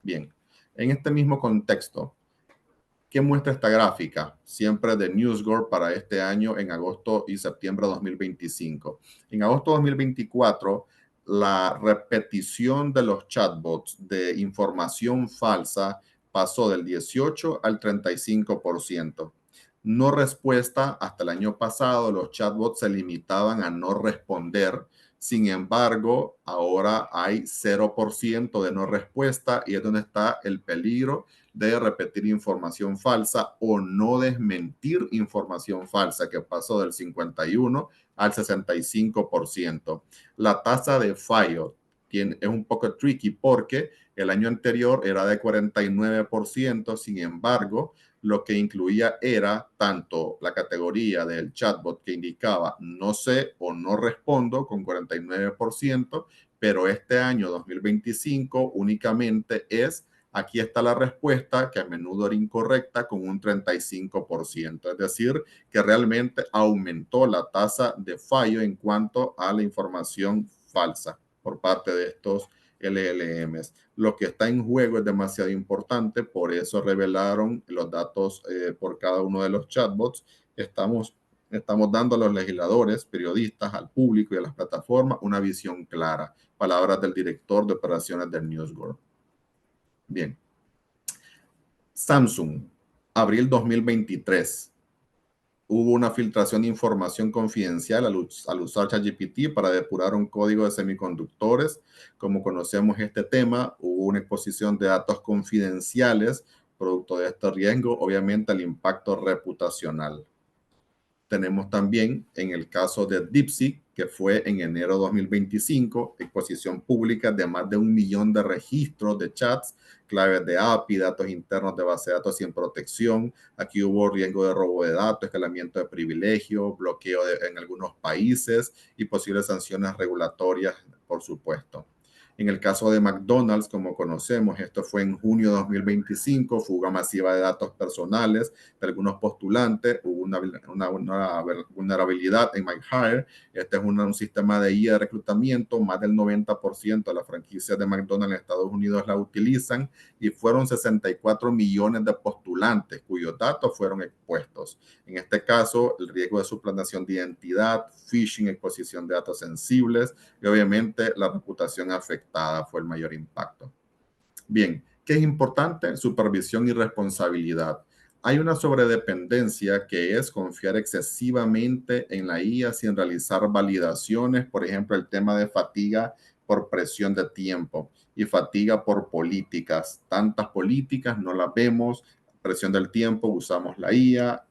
Bien, en este mismo contexto, ¿qué muestra esta gráfica? Siempre de NewsGuard para este año en agosto y septiembre de 2025. En agosto de 2024, la repetición de los chatbots de información falsa pasó del 18 al 35%. No respuesta, hasta el año pasado los chatbots se limitaban a no responder. Sin embargo, ahora hay 0% de no respuesta y es donde está el peligro de repetir información falsa o no desmentir información falsa, que pasó del 51 al 65%. La tasa de fallo es un poco tricky porque el año anterior era de 49%, sin embargo, lo que incluía era tanto la categoría del chatbot que indicaba no sé o no respondo con 49%, pero este año 2025 únicamente es aquí está la respuesta que a menudo era incorrecta con un 35%. Es decir, que realmente aumentó la tasa de fallo en cuanto a la información falsa por parte de estos LLMs. Lo que está en juego es demasiado importante, por eso revelaron los datos por cada uno de los chatbots. Estamos dando a los legisladores, periodistas, al público y a las plataformas una visión clara. Palabras del director de operaciones del NewsGuard. Bien. Samsung, abril 2023. Hubo una filtración de información confidencial al usar ChatGPT para depurar un código de semiconductores. Como conocemos este tema, hubo una exposición de datos confidenciales. Producto de este riesgo, obviamente, el impacto reputacional. Tenemos también en el caso de DeepSeek, que fue en enero de 2025, exposición pública de más de 1 millón de registros de chats, claves de API, datos internos de base de datos sin protección. Aquí hubo riesgo de robo de datos, escalamiento de privilegios, bloqueo en algunos países y posibles sanciones regulatorias, por supuesto. En el caso de McDonald's, como conocemos, esto fue en junio de 2025, fuga masiva de datos personales de algunos postulantes, hubo una vulnerabilidad en MyHire. Este es un sistema de IA de reclutamiento, más del 90% de las franquicias de McDonald's en Estados Unidos la utilizan y fueron 64 millones de postulantes cuyos datos fueron expuestos. En este caso, el riesgo de suplantación de identidad, phishing, exposición de datos sensibles y obviamente la reputación afectada fue el mayor impacto. Bien, ¿qué es importante? Supervisión y responsabilidad. Hay una sobredependencia que es confiar excesivamente en la IA sin realizar validaciones, por ejemplo, el tema de fatiga por presión de tiempo y fatiga por políticas. Tantas políticas no las vemos, presión del tiempo, usamos la IA,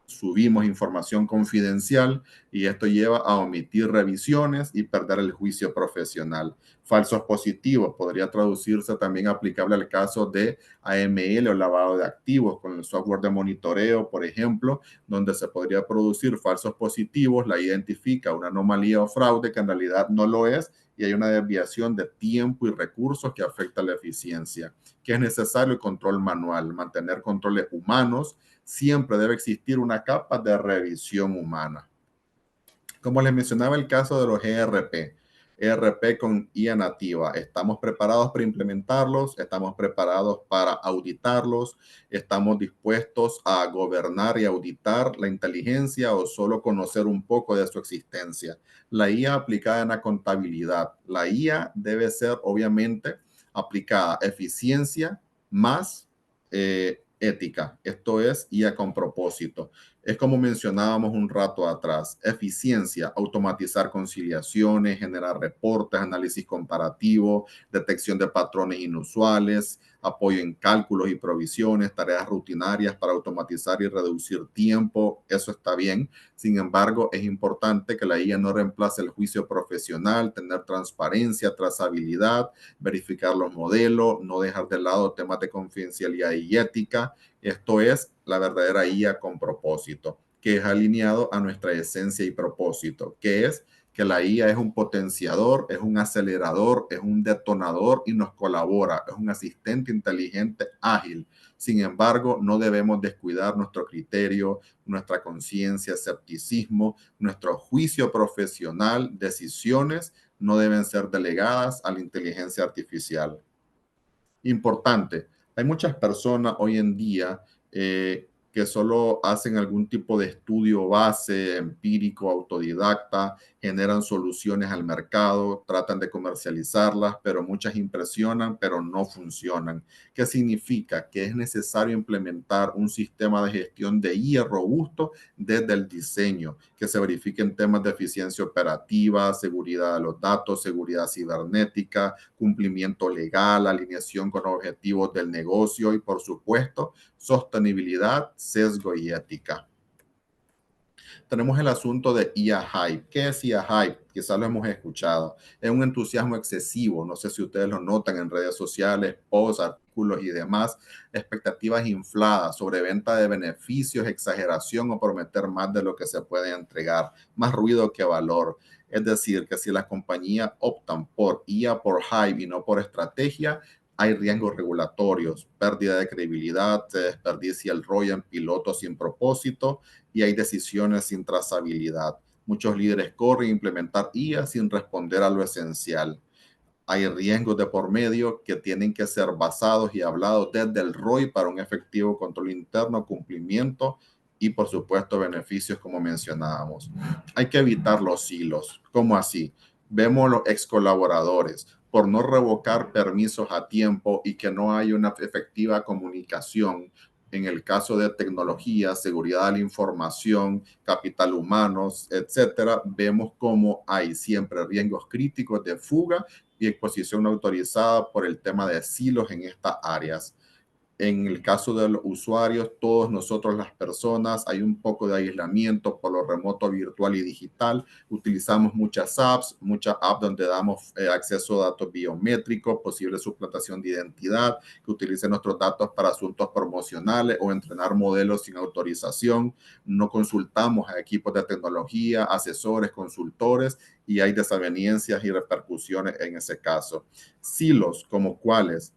subimos información confidencial y esto lleva a omitir revisiones y perder el juicio profesional. Falsos positivos podría traducirse también aplicable al caso de AML o lavado de activos con el software de monitoreo, por ejemplo, donde se podría producir falsos positivos, la identifica una anomalía o fraude que en realidad no lo es y hay una desviación de tiempo y recursos que afecta la eficiencia. Que es necesario el control manual, mantener controles humanos. Siempre debe existir una capa de revisión humana. Como les mencionaba el caso de los ERP con IA nativa, ¿estamos preparados para implementarlos? ¿Estamos preparados para auditarlos? ¿Estamos dispuestos a gobernar y auditar la inteligencia o solo conocer un poco de su existencia? La IA aplicada en la contabilidad. La IA debe ser obviamente aplicada eficiencia más ética. Esto es IA con propósito. Es como mencionábamos un rato atrás, eficiencia, automatizar conciliaciones, generar reportes, análisis comparativo, detección de patrones inusuales, apoyo en cálculos y provisiones, tareas rutinarias para automatizar y reducir tiempo. Eso está bien. Sin embargo, es importante que la IA no reemplace el juicio profesional, tener transparencia, trazabilidad, verificar los modelos, no dejar de lado temas de confidencialidad y ética. Esto es la verdadera IA con propósito, que es alineado a nuestra esencia y propósito, que es que la IA es un potenciador, es un acelerador, es un detonador y nos colabora, es un asistente inteligente ágil. Sin embargo, no debemos descuidar nuestro criterio, nuestra conciencia, escepticismo, nuestro juicio profesional, decisiones no deben ser delegadas a la inteligencia artificial. Importante, hay muchas personas hoy en día que solo hacen algún tipo de estudio base, empírico, autodidacta, generan soluciones al mercado, tratan de comercializarlas, pero muchas impresionan, pero no funcionan. ¿Qué significa? Que es necesario implementar un sistema de gestión de IA robusto desde el diseño, que se verifiquen temas de eficiencia operativa, seguridad de los datos, seguridad cibernética, cumplimiento legal, alineación con objetivos del negocio y, por supuesto, sostenibilidad, sesgo y ética. Tenemos el asunto de IA Hype. ¿Qué es IA Hype? Quizás lo hemos escuchado. Es un entusiasmo excesivo. No sé si ustedes lo notan en redes sociales, posts, artículos y demás. Expectativas infladas sobre venta de beneficios, exageración o prometer más de lo que se puede entregar. Más ruido que valor. Es decir, que si las compañías optan por IA por hype y no por estrategia, hay riesgos regulatorios, pérdida de credibilidad, se desperdicia el rollo en pilotos sin propósito y hay decisiones sin trazabilidad. Muchos líderes corren a implementar IA sin responder a lo esencial. Hay riesgos de por medio que tienen que ser basados y hablados desde el ROI para un efectivo control interno, cumplimiento y, por supuesto, beneficios como mencionábamos. Hay que evitar los silos. ¿Cómo así? Vemos los ex colaboradores por no revocar permisos a tiempo y que no hay una efectiva comunicación. En el caso de tecnología, seguridad de la información, capital humano, etcétera, vemos cómo hay siempre riesgos críticos de fuga y exposición no autorizada por el tema de silos en estas áreas. En el caso de los usuarios, todos nosotros las personas, hay un poco de aislamiento por lo remoto, virtual y digital. Utilizamos muchas apps donde damos acceso a datos biométricos, posible suplantación de identidad, que utilicen nuestros datos para asuntos promocionales o entrenar modelos sin autorización. No consultamos a equipos de tecnología, asesores, consultores, y hay desavenencias y repercusiones en ese caso. Silos como cuáles,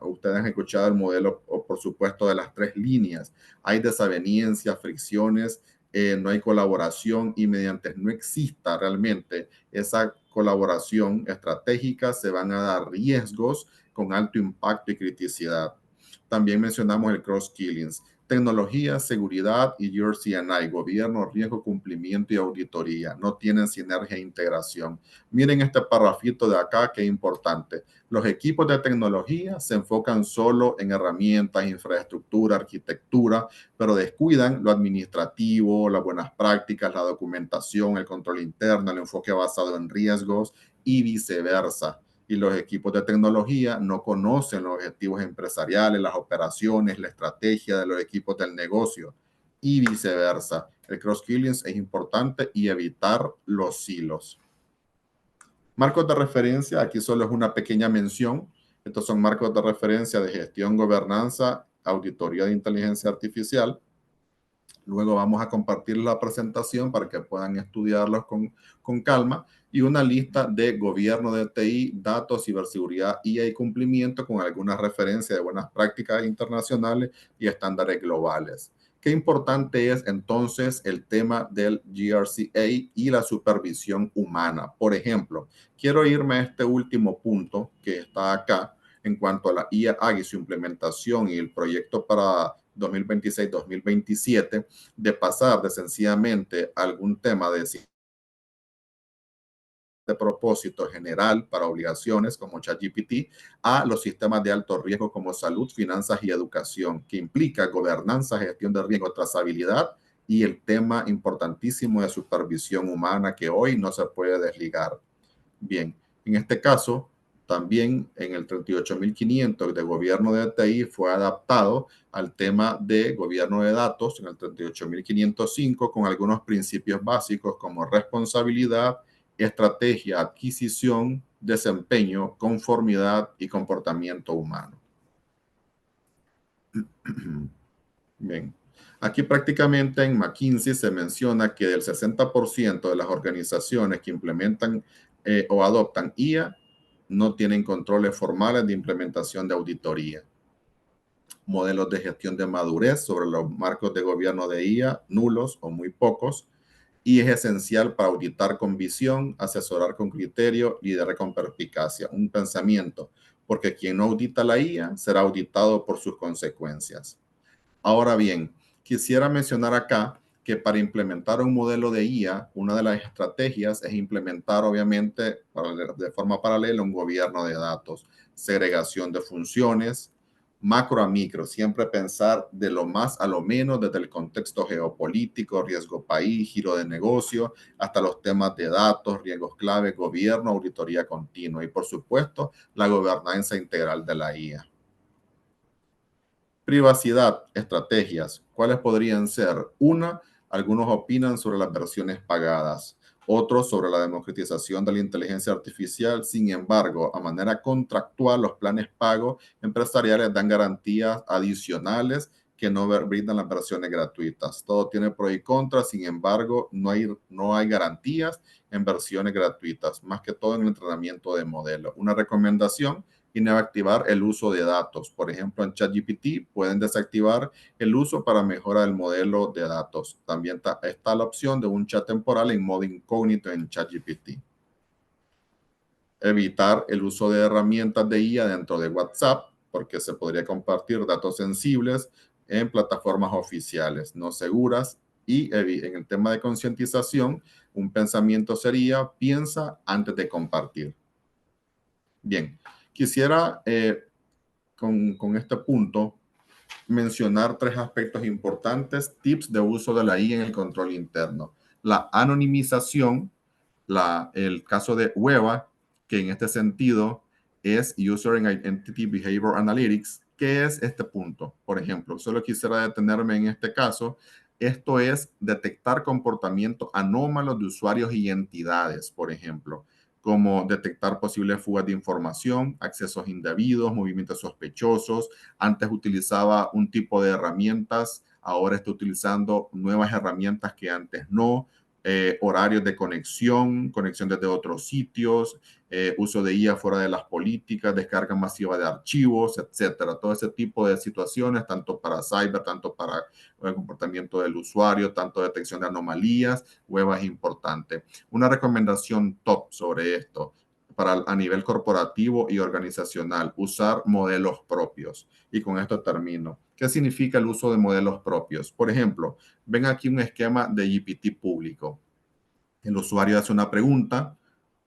ustedes han escuchado el modelo, o por supuesto, de las 3 líneas. Hay desavenencias, fricciones, no hay colaboración y mediante no exista realmente esa colaboración estratégica, se van a dar riesgos con alto impacto y criticidad. También mencionamos el cross-killings. Tecnología, seguridad y your CNI, gobierno, riesgo, cumplimiento y auditoría. No tienen sinergia e integración. Miren este parrafito de acá, que es importante. Los equipos de tecnología se enfocan solo en herramientas, infraestructura, arquitectura, pero descuidan lo administrativo, las buenas prácticas, la documentación, el control interno, el enfoque basado en riesgos y viceversa. Y los equipos de tecnología no conocen los objetivos empresariales, las operaciones, la estrategia de los equipos del negocio y viceversa. El cross-skilling es importante y evitar los silos. Marcos de referencia, aquí solo es una pequeña mención. Estos son marcos de referencia de gestión, gobernanza, auditoría de inteligencia artificial. Luego vamos a compartir la presentación para que puedan estudiarlos con calma y una lista de gobierno de TI, datos, ciberseguridad, IA y cumplimiento con algunas referencias de buenas prácticas internacionales y estándares globales. Qué importante es entonces el tema del GRCA y la supervisión humana. Por ejemplo, quiero irme a este último punto que está acá en cuanto a la IA y su implementación y el proyecto para 2026-2027, de pasar de sencillamente algún tema de propósito general para obligaciones como ChatGPT a los sistemas de alto riesgo como salud, finanzas y educación, que implica gobernanza, gestión de riesgo, trazabilidad y el tema importantísimo de supervisión humana que hoy no se puede desligar. Bien, en este caso, también en el 38.500 de gobierno de TI fue adaptado al tema de gobierno de datos en el 38.505 con algunos principios básicos como responsabilidad, estrategia, adquisición, desempeño, conformidad y comportamiento humano. Bien. Aquí prácticamente en McKinsey se menciona que del 60% de las organizaciones que implementan o adoptan IA no tienen controles formales de implementación de auditoría. Modelos de gestión de madurez sobre los marcos de gobierno de IA, nulos o muy pocos, y es esencial para auditar con visión, asesorar con criterio, liderar con perspicacia, un pensamiento, porque quien no audita la IA será auditado por sus consecuencias. Ahora bien, quisiera mencionar acá que para implementar un modelo de IA, una de las estrategias es implementar, obviamente, de forma paralela, un gobierno de datos, segregación de funciones, macro a micro, siempre pensar de lo más a lo menos desde el contexto geopolítico, riesgo país, giro de negocio, hasta los temas de datos, riesgos clave, gobierno, auditoría continua y, por supuesto, la gobernanza integral de la IA. Privacidad, estrategias. ¿Cuáles podrían ser? Una, algunos opinan sobre las versiones pagadas, otros sobre la democratización de la inteligencia artificial. Sin embargo, a manera contractual, los planes pagos empresariales dan garantías adicionales que no brindan las versiones gratuitas. Todo tiene pros y contras, sin embargo, no hay garantías en versiones gratuitas, más que todo en el entrenamiento de modelos. Una recomendación: inactivar el uso de datos. Por ejemplo, en ChatGPT pueden desactivar el uso para mejorar el modelo de datos. También está la opción de un chat temporal en modo incógnito en ChatGPT. evitar el uso de herramientas de IA dentro de WhatsApp, porque se podría compartir datos sensibles en plataformas oficiales no seguras. Y en el tema de concientización, un pensamiento sería: piensa antes de compartir. Bien, quisiera con este punto mencionar 3 aspectos importantes, tips de uso de la IA en el control interno. La anonimización, el caso de Weba, que en este sentido es User and Identity Behavior Analytics. ¿Qué es este punto? Por ejemplo, solo quisiera detenerme en este caso. Esto es detectar comportamientos anómalos de usuarios y entidades, por ejemplo, como detectar posibles fugas de información, accesos indebidos, movimientos sospechosos. Antes utilizaba un tipo de herramientas, ahora está utilizando nuevas herramientas que antes no. Horarios de conexión, conexión desde otros sitios, uso de IA fuera de las políticas, descarga masiva de archivos, etcétera. Todo ese tipo de situaciones, tanto para cyber, tanto para el comportamiento del usuario, tanto detección de anomalías, web es importante. Una recomendación top sobre esto a nivel corporativo y organizacional: usar modelos propios. Y con esto termino. ¿Qué significa el uso de modelos propios? Por ejemplo, ven aquí un esquema de GPT público. El usuario hace una pregunta,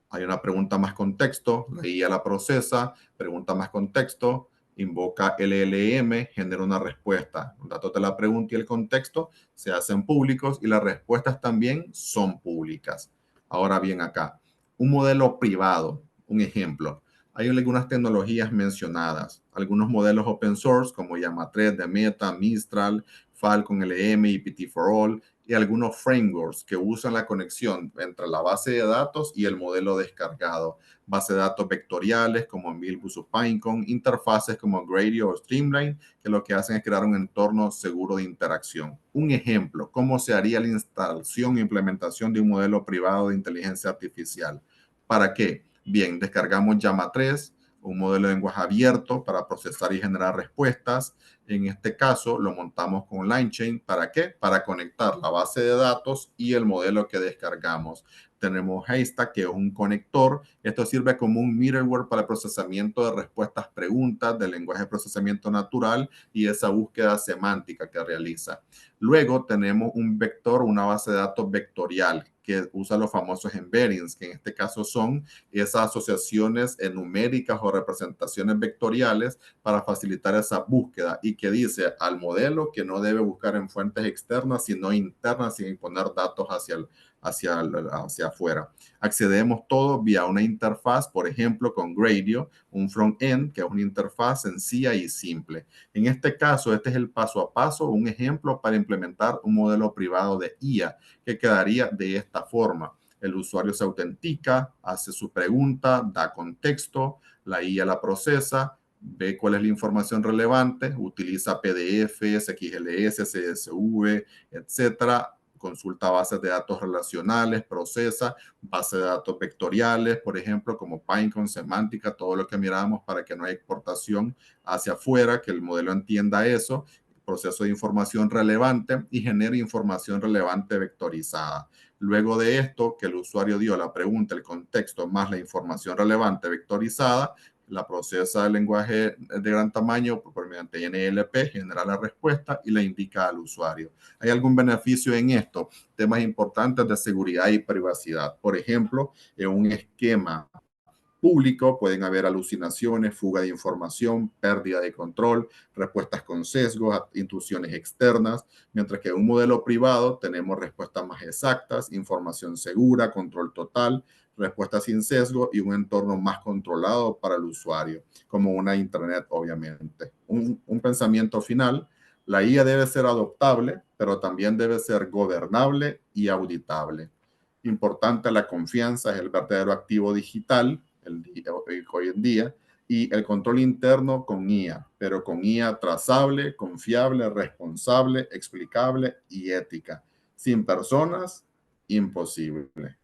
hay una pregunta más contexto, la IA la procesa, pregunta más contexto, invoca LLM, genera una respuesta. Los datos de la pregunta y el contexto se hacen públicos y las respuestas también son públicas. Ahora bien, acá, un modelo privado, un ejemplo. Hay algunas tecnologías mencionadas, algunos modelos open source como Llama 3 de Meta, Mistral, Falcon LM, GPT4All, y algunos frameworks que usan la conexión entre la base de datos y el modelo descargado. Base de datos vectoriales como Milbus o Pinecone, interfaces como Gradio o Streamline, que lo que hacen es crear un entorno seguro de interacción. Un ejemplo: ¿cómo se haría la instalación e implementación de un modelo privado de inteligencia artificial? ¿Para qué? Bien, descargamos Llama 3, un modelo de lenguaje abierto para procesar y generar respuestas. En este caso, lo montamos con LangChain. ¿Para qué? Para conectar la base de datos y el modelo que descargamos. Tenemos Haystack, que es un conector. Esto sirve como un middleware para el procesamiento de respuestas, preguntas del lenguaje de procesamiento natural y esa búsqueda semántica que realiza. Luego tenemos un vector, una base de datos vectorial, que usa los famosos embeddings, que en este caso son esas asociaciones numéricas o representaciones vectoriales para facilitar esa búsqueda, y que dice al modelo que no debe buscar en fuentes externas, sino internas, sin poner datos hacia afuera. Accedemos todo vía una interfaz, por ejemplo, con Gradio, un front-end, que es una interfaz sencilla y simple. En este caso, este es el paso a paso, un ejemplo para implementar un modelo privado de IA, que quedaría de esta forma. El usuario se autentica, hace su pregunta, da contexto, la IA la procesa, ve cuál es la información relevante, utiliza PDFs, XLS, CSV, etcétera, consulta bases de datos relacionales, procesa bases de datos vectoriales, por ejemplo, como Pinecone, semántica, todo lo que miramos para que no haya exportación hacia afuera, que el modelo entienda eso, proceso de información relevante y genera información relevante vectorizada. Luego de esto, que el usuario dio la pregunta, el contexto, más la información relevante vectorizada, la procesa el lenguaje de gran tamaño mediante NLP, genera la respuesta y la indica al usuario. ¿Hay algún beneficio en esto? Temas importantes de seguridad y privacidad. Por ejemplo, en un esquema público pueden haber alucinaciones, fuga de información, pérdida de control, respuestas con sesgos, intrusiones externas, mientras que en un modelo privado tenemos respuestas más exactas, información segura, control total, respuestas sin sesgo y un entorno más controlado para el usuario, como una Internet, obviamente. Un pensamiento final: la IA debe ser adoptable, pero también debe ser gobernable y auditable. Importante, la confianza es el verdadero activo digital hoy en día, y el control interno con IA, pero con IA trazable, confiable, responsable, explicable y ética. Sin personas, imposible.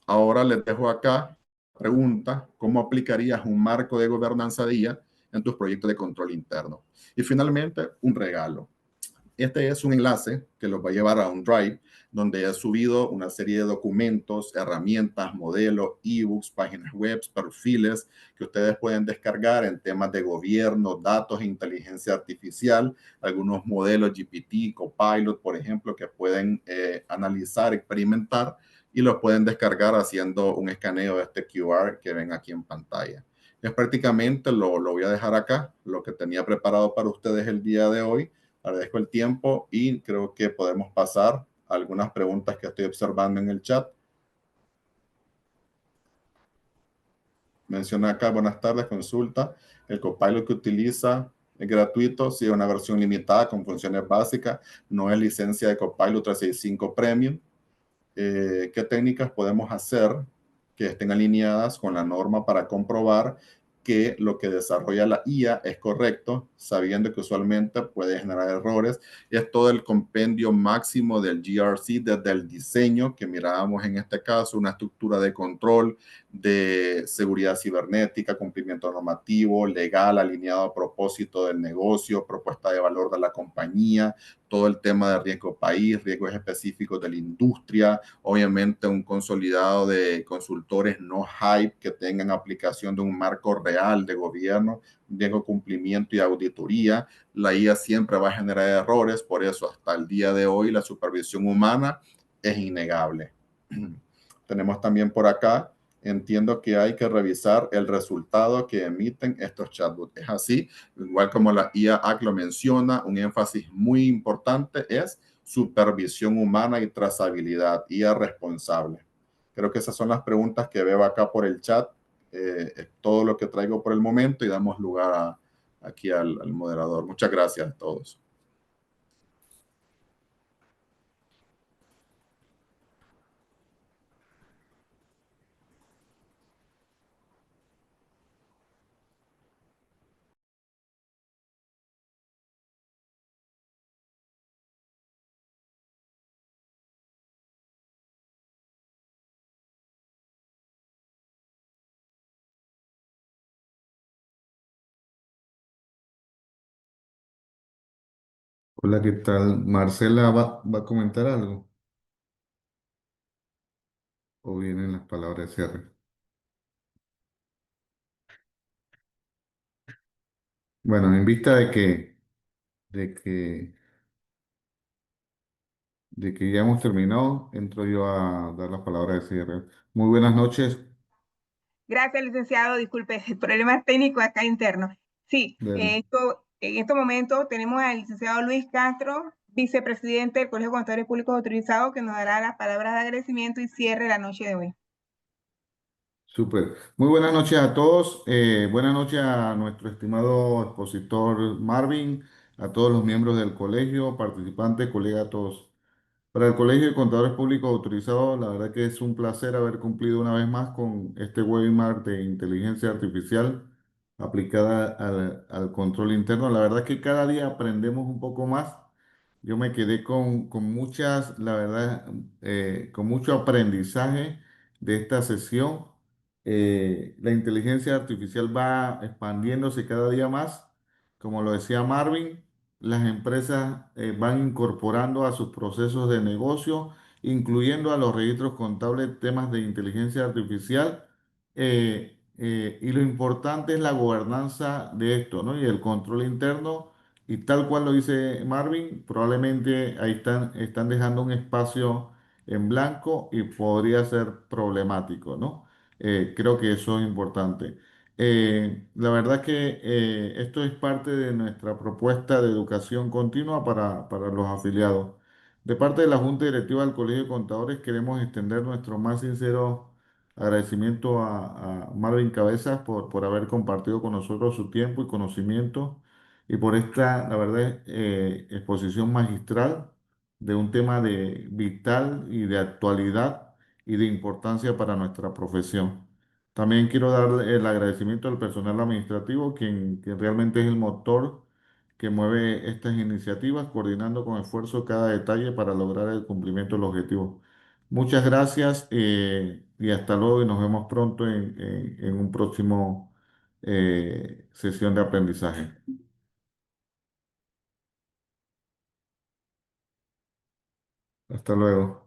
Ahora les dejo acá la pregunta: ¿cómo aplicarías un marco de gobernanza de IA en tus proyectos de control interno? Y finalmente, un regalo. Este es un enlace que los va a llevar a un Drive donde he subido una serie de documentos, herramientas, modelos, ebooks, páginas web, perfiles que ustedes pueden descargar en temas de gobierno, datos e inteligencia artificial, algunos modelos GPT, Copilot, por ejemplo, que pueden analizar, experimentar y los pueden descargar haciendo un escaneo de este QR que ven aquí en pantalla. Es prácticamente, lo voy a dejar acá, lo que tenía preparado para ustedes el día de hoy. Agradezco el tiempo y creo que podemos pasar a algunas preguntas que estoy observando en el chat. Menciona acá, buenas tardes, consulta. El Copilot que utiliza es gratuito, sí, es una versión limitada con funciones básicas, no es licencia de Copilot 365 Premium. ¿Qué técnicas podemos hacer que estén alineadas con la norma para comprobar que lo que desarrolla la IA es correcto, sabiendo que usualmente puede generar errores? Es todo el compendio máximo del GRC, desde el diseño que mirábamos en este caso, una estructura de control, de seguridad cibernética, cumplimiento normativo, legal, alineado a propósito del negocio, propuesta de valor de la compañía, todo el tema de riesgo país, riesgos específicos de la industria, obviamente un consolidado de consultores no hype que tengan aplicación de un marco real de gobierno, riesgo cumplimiento y auditoría. La IA siempre va a generar errores, por eso hasta el día de hoy la supervisión humana es innegable. Tenemos también por acá, entiendo que hay que revisar el resultado que emiten estos chatbots. Es así, igual como la IA Act lo menciona, un énfasis muy importante es supervisión humana y trazabilidad, IA responsable. Creo que esas son las preguntas que veo acá por el chat. Es todo lo que traigo por el momento y damos lugar aquí al moderador. Muchas gracias a todos. Hola, ¿qué tal? Marcela va a comentar algo o vienen las palabras de cierre. Bueno, en vista de que, de que ya hemos terminado, entro yo a dar las palabras de cierre. Muy buenas noches. Gracias, licenciado. Disculpe, problemas técnicos acá internos. Sí, Del- en estos momentos tenemos al licenciado Luis Castro, vicepresidente del Colegio de Contadores Públicos Autorizados, que nos dará las palabras de agradecimiento y cierre la noche de hoy. Súper. Muy buenas noches a todos. Buenas noches a nuestro estimado expositor Marvin, a todos los miembros del colegio, participantes, colegas, todos. Para el Colegio de Contadores Públicos Autorizados, la verdad que es un placer haber cumplido una vez más con este webinar de inteligencia artificial aplicada al control interno. La verdad que cada día aprendemos un poco más. Yo me quedé con muchas, la verdad, con mucho aprendizaje de esta sesión. La inteligencia artificial va expandiéndose cada día más. Como lo decía Marvin, las empresas van incorporando a sus procesos de negocio, incluyendo a los registros contables temas de inteligencia artificial. Y lo importante es la gobernanza de esto, ¿no? Y el control interno. Y tal cual lo dice Marvin, probablemente ahí están dejando un espacio en blanco y podría ser problemático, ¿no? Creo que eso es importante. La verdad que esto es parte de nuestra propuesta de educación continua para los afiliados. De parte de la Junta Directiva del Colegio de Contadores, queremos extender nuestro más sincero agradecimiento a Marvin Cabezas por haber compartido con nosotros su tiempo y conocimiento y por esta, la verdad, exposición magistral de un tema de vital y de actualidad y de importancia para nuestra profesión. También quiero dar el agradecimiento al personal administrativo, quien realmente es el motor que mueve estas iniciativas, coordinando con esfuerzo cada detalle para lograr el cumplimiento del objetivo. Muchas gracias y hasta luego y nos vemos pronto en un próximo sesión de aprendizaje. Hasta luego.